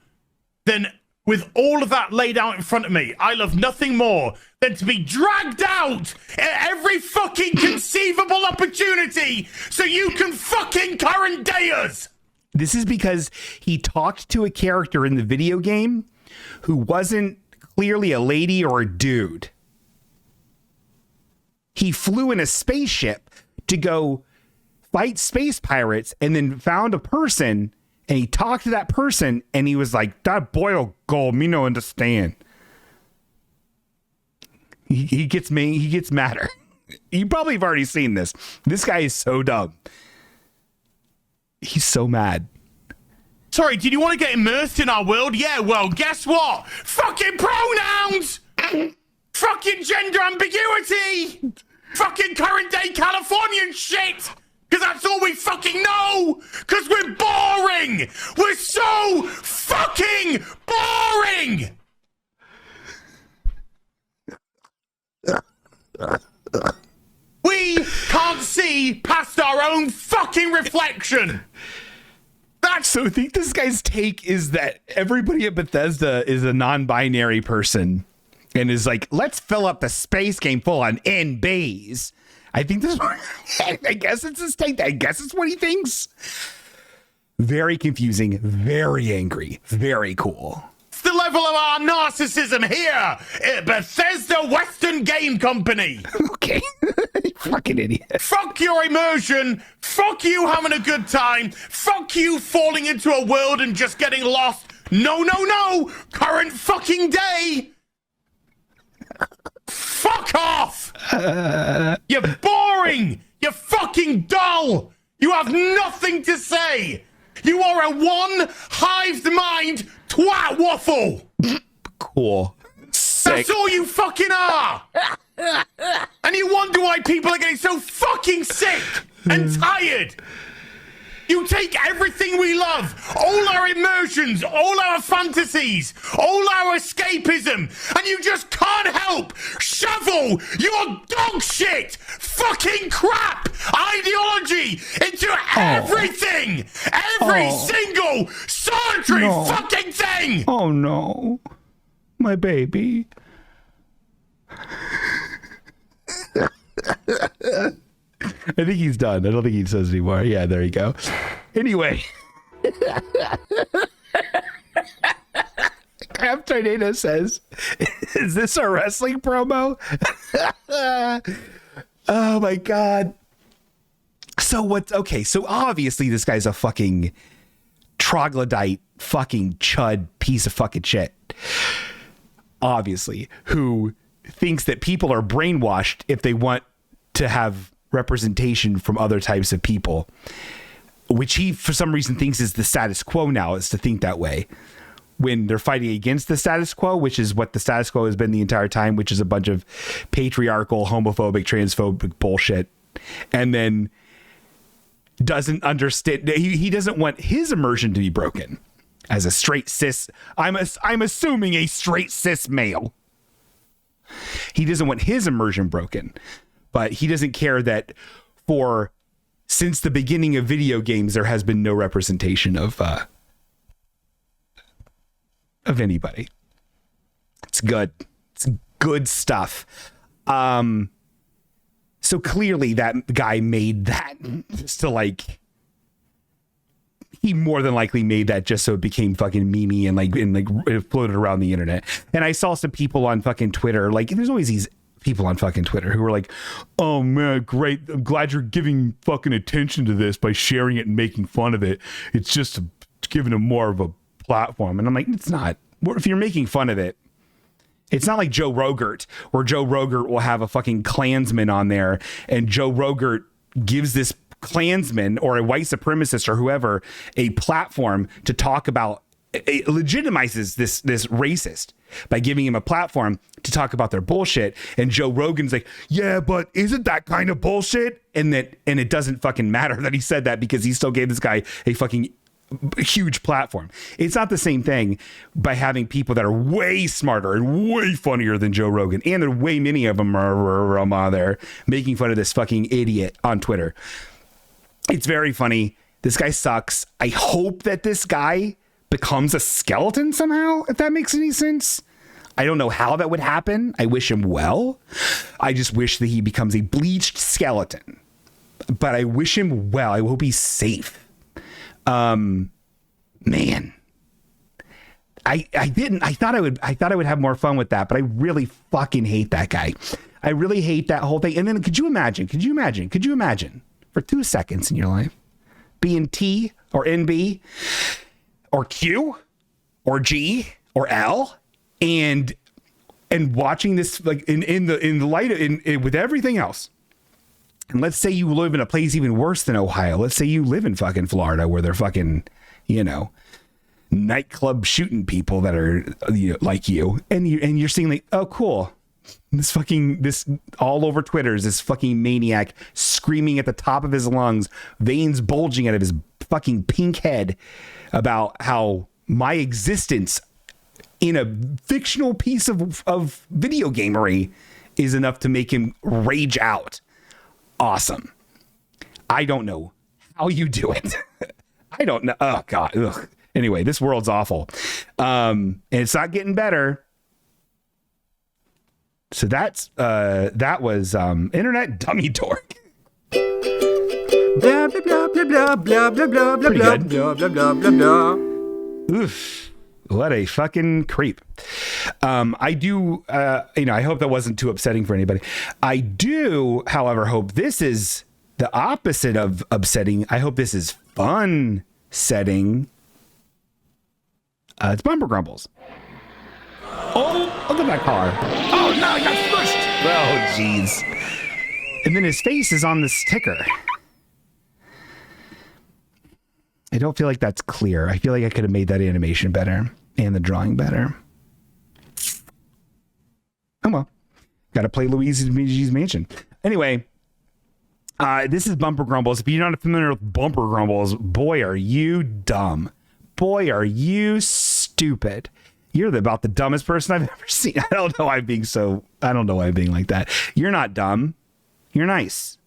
than, with all of that laid out in front of me, I love nothing more than to be dragged out at every fucking conceivable opportunity so you can fucking current day us. this is because he talked to a character in the video game who wasn't clearly a lady or a dude. He flew in a spaceship to go fight space pirates and then found a person, and he talked to that person, and he was like, that boy go, me no understand. He gets madder. You probably have already seen this. This guy is so dumb. He's so mad. Sorry, did you want to get immersed in our world? Yeah, well, guess what? Fucking pronouns! Fucking gender ambiguity! Fucking current day Californian shit! Because that's all we fucking know! Because we're boring! We're so fucking boring! We can't see past our own fucking reflection! So I think this guy's take is that everybody at Bethesda is a non-binary person and is like, let's fill up the space game full on NBs. I think this, I guess it's his take. I guess it's what he thinks. Very confusing, very angry, very cool. It's the level of our narcissism here at Bethesda Western Game Company. Okay. Fucking idiot. Fuck your immersion. Fuck you having a good time. Fuck you falling into a world and just getting lost. No, no, no. Current fucking day. Fuck off. You're boring. You're fucking dull. You have nothing to say. You are a one-hived mind twat waffle. Cool. Sick. That's all you fucking are. And you wonder why people are getting so fucking sick and tired. You take everything we love, all our immersions, all our fantasies, all our escapism, and you just can't help shovel your dog shit, fucking crap ideology into everything, every single solitary fucking thing. Oh no, my baby. I think he's done. I don't think he says anymore. Yeah, there you go. Anyway. Crab Tornado says, is this a wrestling promo? Oh my God. So obviously this guy's a fucking troglodyte, fucking chud piece of fucking shit. Obviously, who thinks that people are brainwashed if they want to have representation from other types of people, which he for some reason thinks is the status quo now, is to think that way when they're fighting against the status quo, which is what the status quo has been the entire time, which is a bunch of patriarchal, homophobic, transphobic bullshit. And then doesn't understand, he doesn't want his immersion to be broken as a straight cis, I'm assuming a straight cis male. He doesn't want his immersion broken. But he doesn't care that since the beginning of video games, there has been no representation of anybody. It's good. It's good stuff. So clearly that guy made that just to like, he more than likely made that just so it became fucking memey and it floated around the internet. And I saw some people on fucking Twitter, like there's always these people on fucking Twitter who are like, oh man, great. I'm glad you're giving fucking attention to this by sharing it and making fun of it. It's just giving him more of a platform. And I'm like, it's not. If you're making fun of it, it's not like Joe Rogert, where Joe Rogert will have a fucking Klansman on there and Joe Rogert gives this Klansman or a white supremacist or whoever a platform to talk about, it legitimizes this racist by giving him a platform to talk about their bullshit. And Joe Rogan's like, yeah, but isn't that kind of bullshit? And it doesn't fucking matter that he said that because he still gave this guy a fucking huge platform. It's not the same thing by having people that are way smarter and way funnier than Joe Rogan. And there are way many of them are there making fun of this fucking idiot on Twitter. It's very funny. This guy sucks. I hope that this guy becomes a skeleton somehow, if that makes any sense. I don't know how that would happen. I wish him well. I just wish that he becomes a bleached skeleton. But I wish him well. I hope he's safe. Man, I thought I would have more fun with that, but I really fucking hate that guy. I really hate that whole thing. And then could you imagine for 2 seconds in your life being T or NB or Q or G or L and watching this like in the light with everything else. And let's say you live in a place even worse than Ohio. Let's say you live in fucking Florida where they're fucking, nightclub shooting people that are like you. And you're seeing like, oh, cool. This all over Twitter is this fucking maniac screaming at the top of his lungs, veins bulging out of his fucking pink head about how my existence in a fictional piece of video gamery is enough to make him rage out. Awesome. I don't know how you do it. I don't know. Oh God. Ugh. Anyway, this world's awful. And it's not getting better. So that was Internet Dummy-Dork. Blah blah blah blah blah blah blah blah blah blah blah blah blah blah blah. Oof. What a fucking creep. I do, I hope that wasn't too upsetting for anybody. I do, however, hope this is the opposite of upsetting. I hope this is fun setting. It's Bumber Grumbles. Oh, look at that car. Oh, no, he got smushed. Oh, jeez. And then his face is on the sticker. I don't feel like that's clear. I feel like I could have made that animation better and the drawing better. Oh well, got to play Luigi's Mansion. Anyway, this is Bumper Grumbles. If you're not familiar with Bumper Grumbles, boy, are you dumb. Boy, are you stupid. You're about the dumbest person I've ever seen. I don't know why I'm being like that. You're not dumb. You're nice.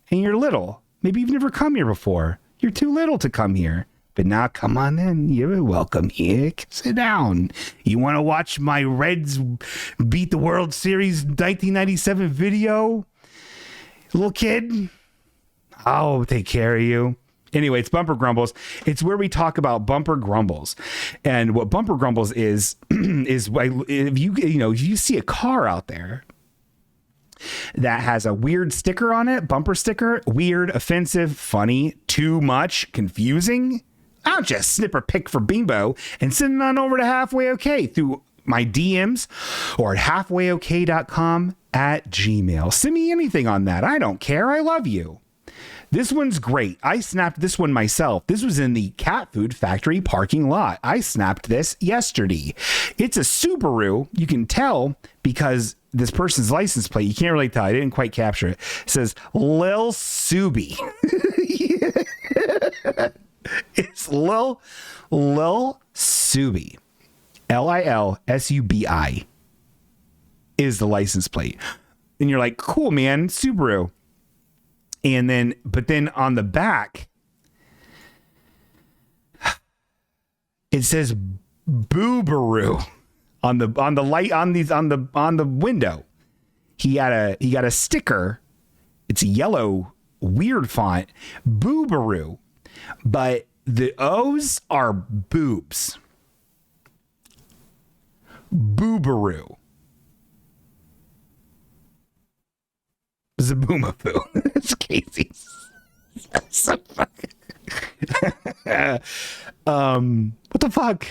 And you're little. Maybe you've never come here before. You're too little to come here. But now come on in. You're welcome here. Sit down. You want to watch my Reds beat the World Series 1997 video? Little kid? I'll take care of you. Anyway, it's Bumper Grumbles. It's where we talk about Bumper Grumbles. And what Bumper Grumbles is if you see a car out there that has a weird sticker on it, bumper sticker, weird, offensive, funny, too much, confusing, I'll just snip or pick for Bimbo and send it on over to Halfway Okay through my DMs or at halfwayok.com at Gmail. Send me anything on that. I don't care. I love you. This one's great. I snapped this one myself. This was in the cat food factory parking lot. I snapped this yesterday. It's a Subaru. You can tell because this person's license plate, you can't really tell. I didn't quite capture it. It says Lil Subi. It's Lil Subi. Lilsubi is the license plate. And you're like, cool, man, Subaru. But then on the back, it says Boobaroo on the light on the window. He got a sticker It's a yellow, weird font, Boobaroo, but the O's are boobs. Boobaroo. Zaboomafoo. It's Casey's. So fucking. What the fuck?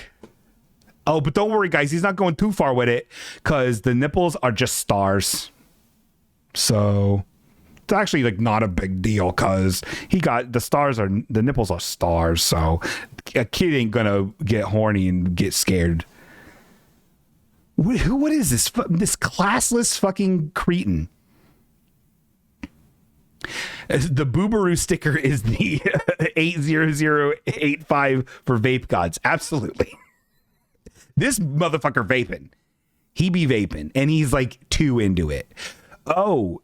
Oh, but don't worry, guys. He's not going too far with it because the nipples are just stars. So it's actually like not a big deal because the nipples are stars. So a kid ain't gonna get horny and get scared. What is this? This classless fucking cretin. The Boobaroo sticker is the 80085 for vape gods. Absolutely. This motherfucker vaping. He be vaping and he's like 2 into it. Oh,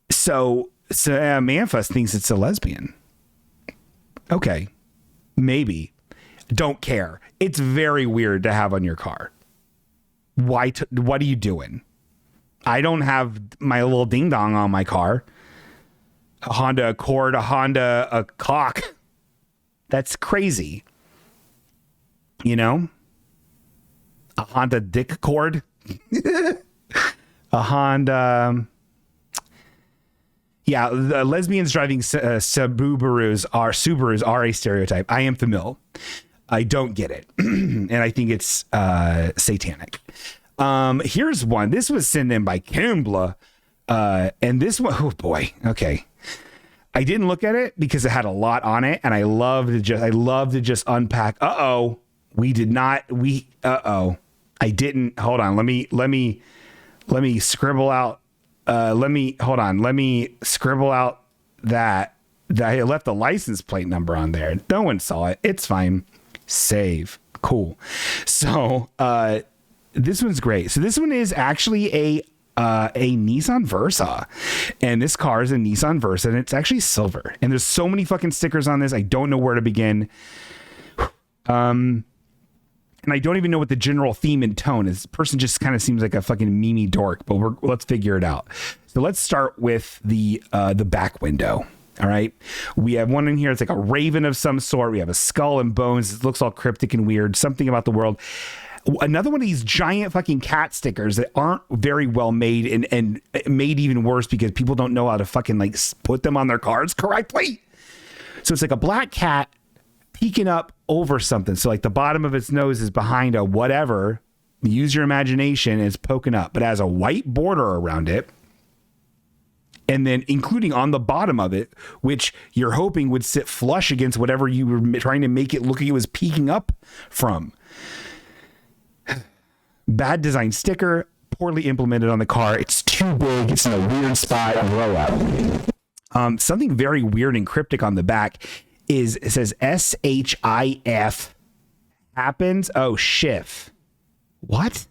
So Manfus thinks it's a lesbian. Okay. Maybe. Don't care. It's very weird to have on your car. What are you doing? I don't have my little ding dong on my car. A Honda Accord, a cock. That's crazy. You know? A Honda dick cord. A Honda. Yeah, the lesbians driving Subarus are a stereotype. I am familiar. I don't get it. And I think it's satanic. Here's one. This was sent in by Kambla. And this one, oh boy. Okay. I didn't look at it because it had a lot on it, and I love to just unpack. I didn't. Hold on. Let me scribble out. Let me scribble out that I left the license plate number on there. No one saw it. It's fine. Save. Cool. So, this one's great. So this one is actually a Nissan Versa, and this car is a Nissan Versa, and it's actually silver. And there's so many fucking stickers on this. I don't know where to begin. And I don't even know what the general theme and tone is. This person just kind of seems like a fucking meme dork, but let's figure it out. So let's start with the back window. All right. We have one in here. It's like a raven of some sort. We have a skull and bones. It looks all cryptic and weird. Something about the world. Another one of these giant fucking cat stickers that aren't very well made and made even worse because people don't know how to fucking like put them on their cards correctly. So it's like a black cat peeking up over something. So like the bottom of its nose is behind a whatever. Use your imagination. It's poking up, but it has a white border around it. And then including on the bottom of it, which you're hoping would sit flush against whatever you were trying to make it look like it was peeking up from. Bad design sticker, poorly implemented on the car. It's too big. It's in a weird spot. Blow up. Something very weird and cryptic on the back is it says SHIF happens. Oh, shift. What?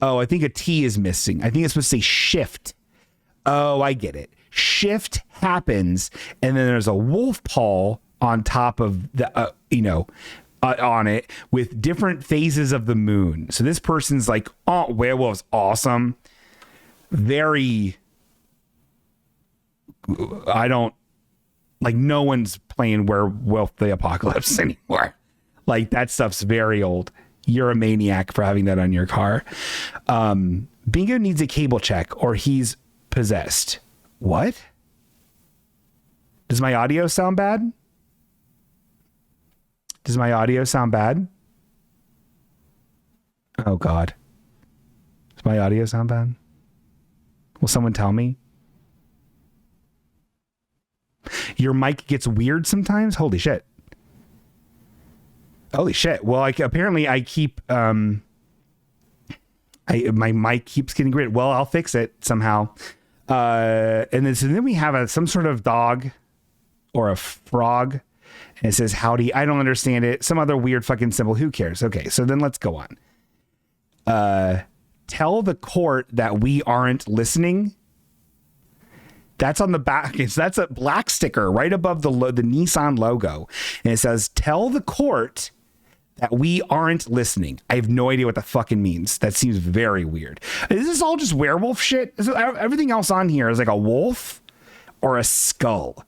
Oh, I think a T is missing. I think it's supposed to say shift. Oh, I get it. Shift happens, and then there's a wolf paw on top of the, on it with different phases of the moon. So this person's like, oh, werewolves, awesome. Very, I don't, like no one's playing Werewolf the Apocalypse anymore. Like that stuff's very old. You're a maniac for having that on your car. Bingo needs a cable check or he's possessed. What? Does my audio sound bad? Does my audio sound bad? Oh, God. Does my audio sound bad? Will someone tell me? Your mic gets weird sometimes? Holy shit. Holy shit. Well, apparently I keep... my mic keeps getting weird. Well, I'll fix it somehow. And then we have some sort of dog or a frog. And it says, howdy. I don't understand it. Some other weird fucking symbol. Who cares? Okay, so then let's go on. Tell the court that we aren't listening. That's on the back. That's a black sticker right above the Nissan logo. And it says, tell the court that we aren't listening. I have no idea what that fucking means. That seems very weird. Is this all just werewolf shit? Everything else on here is like a wolf or a skull.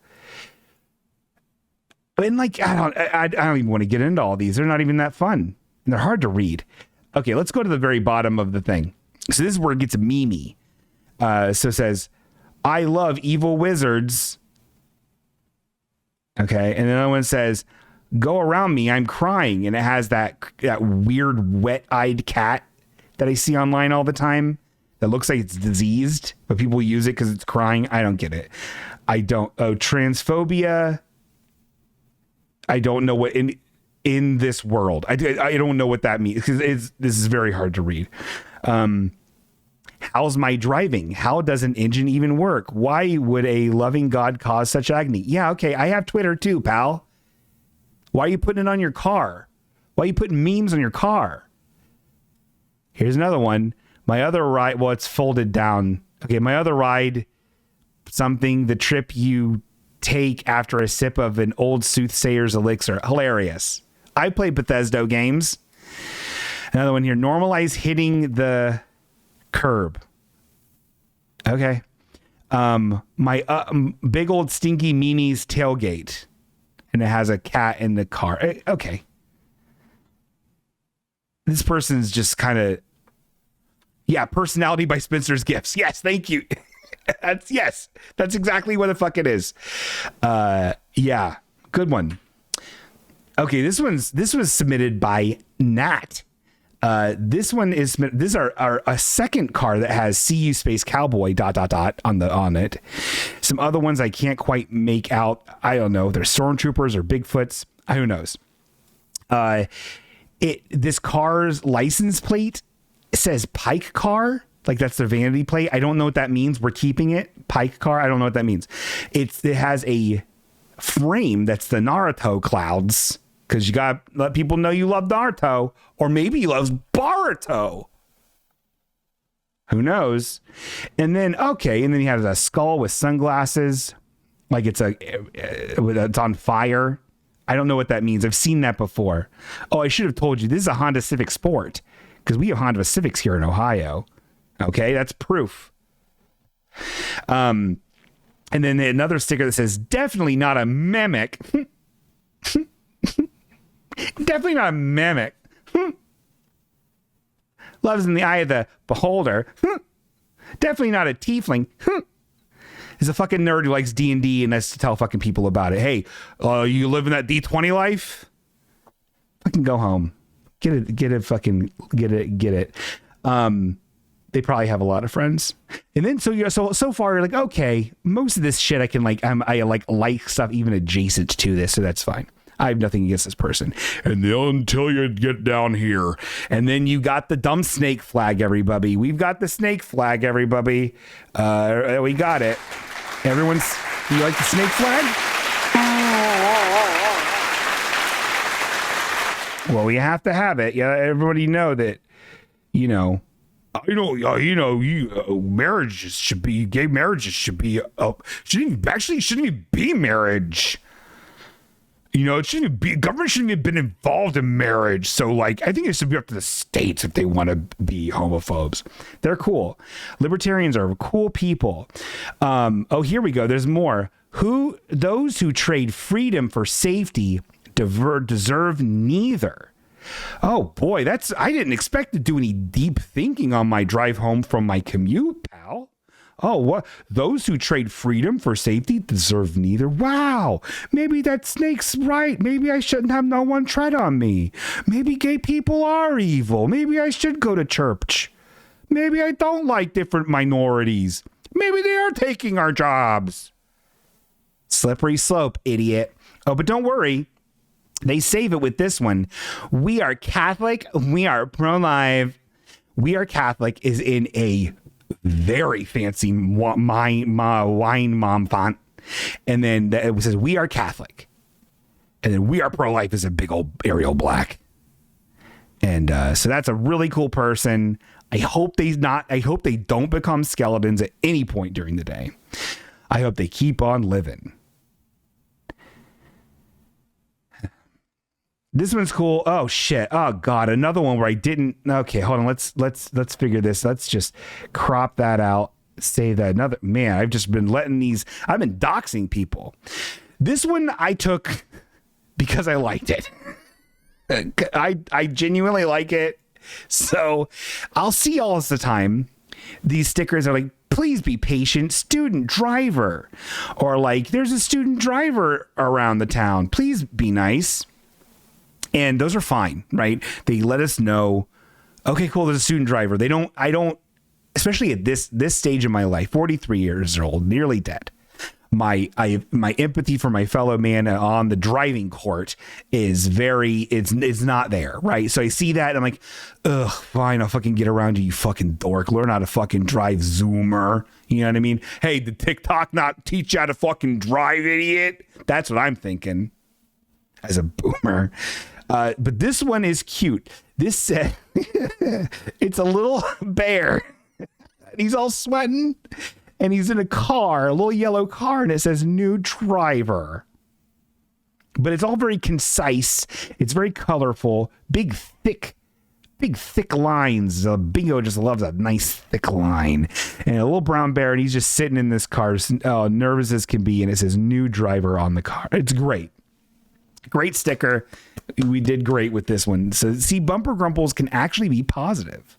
And like, I don't even want to get into all these. They're not even that fun. And they're hard to read. Okay, let's go to the very bottom of the thing. So this is where it gets memey. So it says, I love evil wizards. Okay, and another one says, go around me, I'm crying. And it has that weird wet-eyed cat that I see online all the time that looks like it's diseased, but people use it because it's crying. I don't get it. Transphobia. I don't know what in this world. I don't know what that means because this is very hard to read. How's my driving? How does an engine even work? Why would a loving God cause such agony? Yeah, okay. I have Twitter too, pal. Why are you putting it on your car? Why are you putting memes on your car? Here's another one. My other ride. Well, it's folded down. Okay, my other ride. Something. The trip you take after a sip of an old soothsayer's elixir. Hilarious. I play Bethesda games. Another one here. Normalize hitting the curb. Okay. My big old stinky Mimi's tailgate. And it has a cat in the car. Okay. This person's just kind of... Yeah, personality by Spencer's Gifts. Yes, thank you. That's exactly what the fuck it is. Yeah, good one. Okay, this was submitted by Nat. This one is a second car that has CU space cowboy ... on it. Some other ones I can't quite make out. I don't know. They're stormtroopers or Bigfoots. Who knows? This car's license plate says Pike car. Like that's their vanity plate. I don't know what that means. We're keeping it. Pike car. I don't know what that means. It has a frame that's the Naruto clouds. Because you got to let people know you love Naruto. Or maybe he loves Boruto. Who knows? And then he has a skull with sunglasses. Like it's on fire. I don't know what that means. I've seen that before. Oh, I should have told you. This is a Honda Civic Sport. Because we have Honda Civics here in Ohio. Okay, that's proof. And then another sticker that says, definitely not a mimic. Definitely not a mimic. Love's in the eye of the beholder. Definitely not a tiefling. He's a fucking nerd who likes D&D and has to tell fucking people about it. Hey, you living that D20 life? Fucking go home. Get it. They probably have a lot of friends. And then so far you're like, okay, most of this shit I can I like stuff even adjacent to this, so that's fine. I have nothing against this person. And then until you get down here. And then you got the dumb snake flag, everybody. We've got the snake flag, everybody. We got it. You like the snake flag? Well, we have to have it. Yeah, everybody know that, marriages should be, gay marriages should be, shouldn't even be marriage. It shouldn't be, government shouldn't have been involved in marriage. So I think it should be up to the states if they want to be homophobes. They're cool. Libertarians are cool people. Here we go. There's more. Those who trade freedom for safety deserve neither. Oh boy, I didn't expect to do any deep thinking on my drive home from my commute, pal. Oh, what? Those who trade freedom for safety deserve neither. Wow. Maybe that snake's right. Maybe I shouldn't have no one tread on me. Maybe gay people are evil. Maybe I should go to church. Maybe I don't like different minorities. Maybe they are taking our jobs. Slippery slope, idiot. Oh, but don't worry. They save it with this one. We are Catholic. We are pro-life. We are Catholic is in a very fancy wine mom font. And then it says, we are Catholic. And then we are pro-life is a big old Arial black. And so that's a really cool person. I hope they don't become skeletons at any point during the day. I hope they keep on living. This one's cool. Oh shit. Oh god, another one where I didn't. Okay, hold on. Let's figure this. Let's just crop that out. Say that another man. I've just been letting these. I've been doxing people. This one I took because I liked it. I genuinely like it. So I'll see all the time. These stickers are like, please be patient, student driver, or like, there's a student driver around the town. Please be nice. And those are fine, right? They let us know, okay, cool, there's a student driver. I don't, especially at this stage of my life, 43 years old, nearly dead. My empathy for my fellow man on the driving court is it's not there, right? So I see that and I'm like, ugh, fine, I'll fucking get around you fucking dork. Learn how to fucking drive, Zoomer. You know what I mean? Hey, did TikTok not teach you how to fucking drive, idiot? That's what I'm thinking as a boomer. But this one is cute. This said, it's a little bear. He's all sweating, and he's in a car, a little yellow car, and it says new driver. But it's all very concise. It's very colorful. Big, thick lines. Bingo just loves a nice, thick line. And a little brown bear, and he's just sitting in this car, nervous as can be, and it says new driver on the car. It's great. Great sticker. We did great with this one. So see, Bumper Grumbles can actually be positive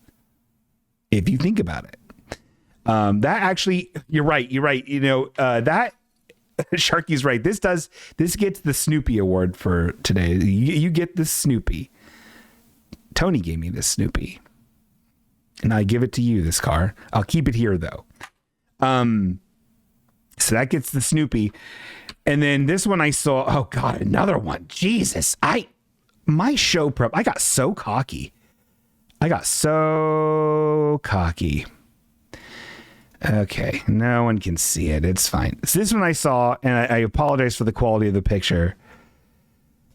if you think about it. That actually, you're right. You know, that Sharky's right. This gets the Snoopy award for today. You get the Snoopy. Tony gave me this Snoopy, and I give it to you, this car. I'll keep it here though. So that gets the Snoopy. And then this one I saw, oh God, another one. Jesus. My show prep, I got so cocky. Okay, no one can see it. It's fine. So this one I saw, and I apologize for the quality of the picture.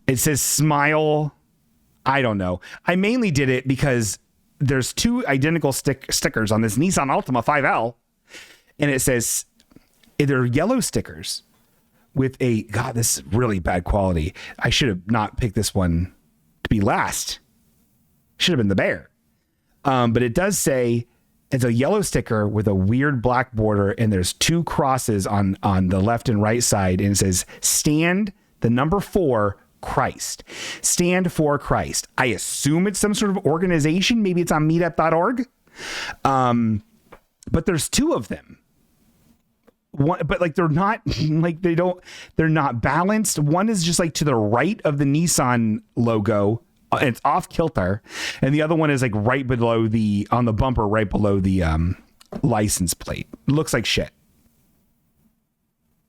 It says smile. I don't know. I mainly did it because there's two identical stickers on this Nissan Altima 5L, and it says they're yellow stickers with God, this is really bad quality. I should have not picked this one to be last. Should have been the bear. But it does say it's a yellow sticker with a weird black border, and there's two crosses on the left and right side, and it says stand the number 4 Christ. Stand for Christ. I assume it's some sort of organization. Maybe it's on meetup.org. But there's two of them. One, but like they're not like they're not balanced. One is just like to the right of the Nissan logo. It's off kilter, and the other one is like right below on the bumper, right below the license plate. It looks like shit.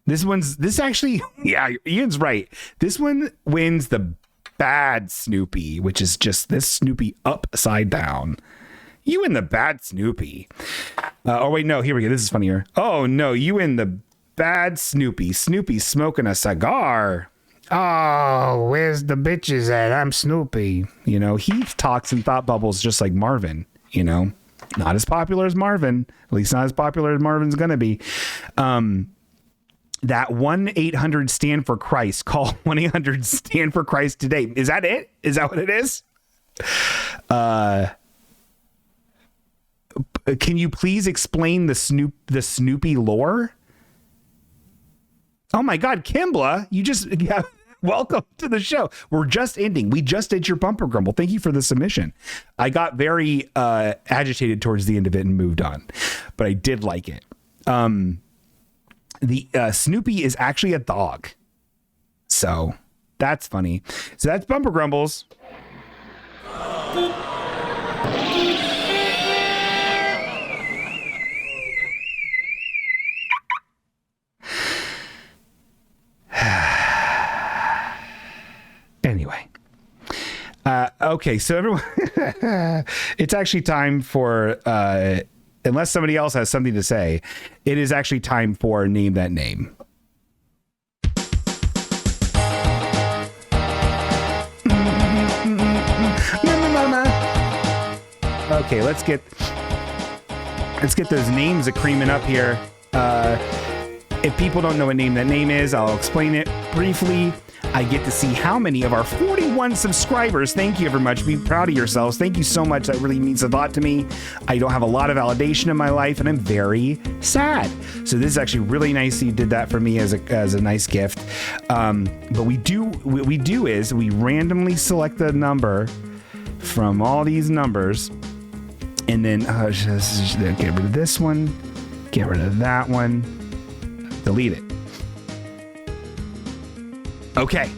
This actually, yeah, Ian's right. This one wins the bad Snoopy, which is just this Snoopy upside down. You in the bad Snoopy. Oh, wait, no, here we go. This is funnier. Oh, no, you in the bad Snoopy. Snoopy's smoking a cigar. Oh, where's the bitches at? I'm Snoopy. You know, he talks in thought bubbles just like Marvin, you know. Not as popular as Marvin. At least not as popular as Marvin's going to be. That 1-800 Stand for Christ. Call 1-800 Stand for Christ today. Is that it? Is that what it is? Can you please explain the Snoopy lore? Oh my God, Kimbla, welcome to the show. We're just ending. We just did your Bumper Grumble. Thank you for the submission. I got very agitated towards the end of it and moved on, but I did like it. The Snoopy is actually a dog, so that's funny. So that's Bumper Grumbles. Anyway, okay, so everyone, it's actually time for, unless somebody else has something to say, it is actually time for Name That Name. Okay, let's get those names a creaming up here. If people don't know what name that name is, I'll explain it briefly. I get to see how many of our 41 subscribers. Thank you very much. Be proud of yourselves. Thank you so much. That really means a lot to me. I don't have a lot of validation in my life, and I'm very sad. So this is actually really nice that you did that for me as a nice gift. But what we do is we randomly select a number from all these numbers, and then just get rid of this one, get rid of that one, delete it. Okay,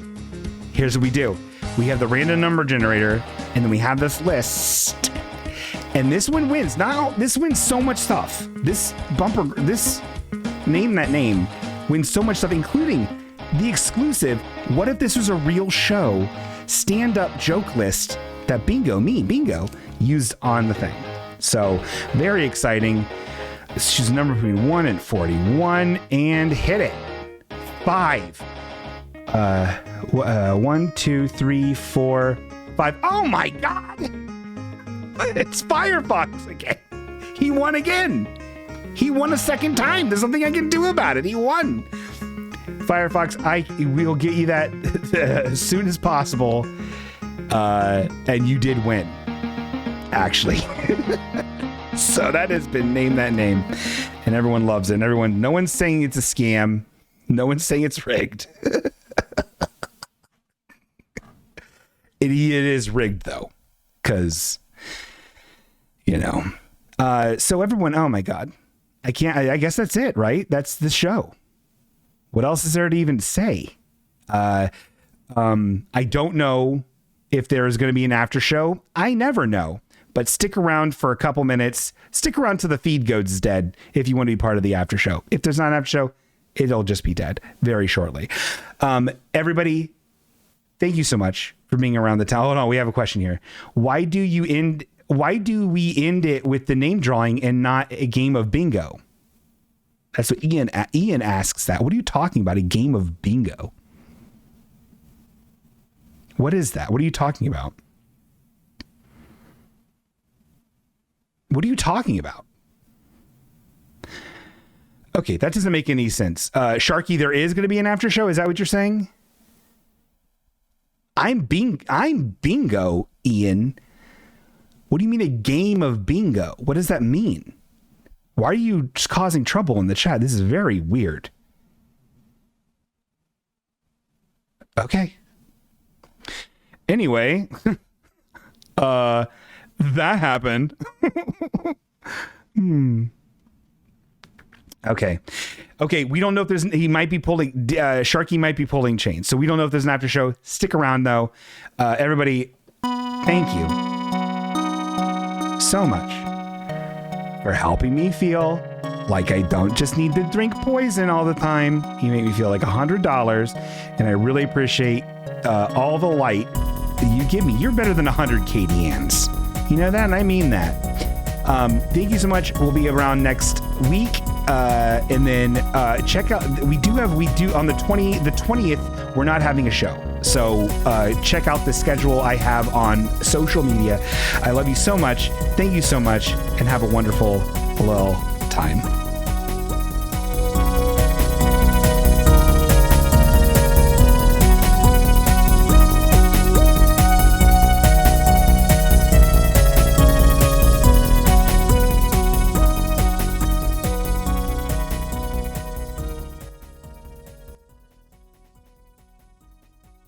here's what we do. We have the random number generator, and then we have this list, and this one wins. This wins so much stuff. This name that name wins so much stuff, including the exclusive "What if this was a real show?" stand-up joke list that Bingo used on the thing. So very exciting. Choose a number between 1 and 41 and hit it. 5. 1, 2, 3, 4, 5. Oh my God! It's Firefox again. He won again. He won a second time. There's nothing I can do about it. He won. Firefox, we'll get you that as soon as possible. And you did win, actually. So that has been Name That Name, and everyone loves it. And no one's saying it's a scam. No one's saying it's rigged. It is rigged though, because so everyone. Oh my God, I guess that's it, right? That's the show. What else is there to even say? I don't know if there is going to be an after show. I never know. But stick around for a couple minutes. Stick around till the feed goes dead if you want to be part of the after show. If there's not an after show, it'll just be dead very shortly. Everybody, thank you so much for being around the town. Hold on, we have a question here. Why do we end it with the name drawing and not a game of bingo? That's what Ian asks that. What are you talking about? A game of bingo? What is that? What are you talking about? What are you talking about? Okay, that doesn't make any sense. Sharky, there is going to be an after show. Is that what you're saying? I'm bingo, Ian. What do you mean a game of bingo? What does that mean? Why are you just causing trouble in the chat? This is very weird. Okay. Anyway, that happened. Okay. We don't know if he might be pulling, Sharky might be pulling chains. So we don't know if there's an after show. Stick around though. Everybody, thank you so much for helping me feel like I don't just need to drink poison all the time. You make me feel like $100, and I really appreciate all the light that you give me. You're better than 100 KDNs. You know that, and I mean that. Thank you so much. We'll be around next week, and then check out. We do on the 20th. We're not having a show, so check out the schedule I have on social media. I love you so much. Thank you so much, and have a wonderful little time.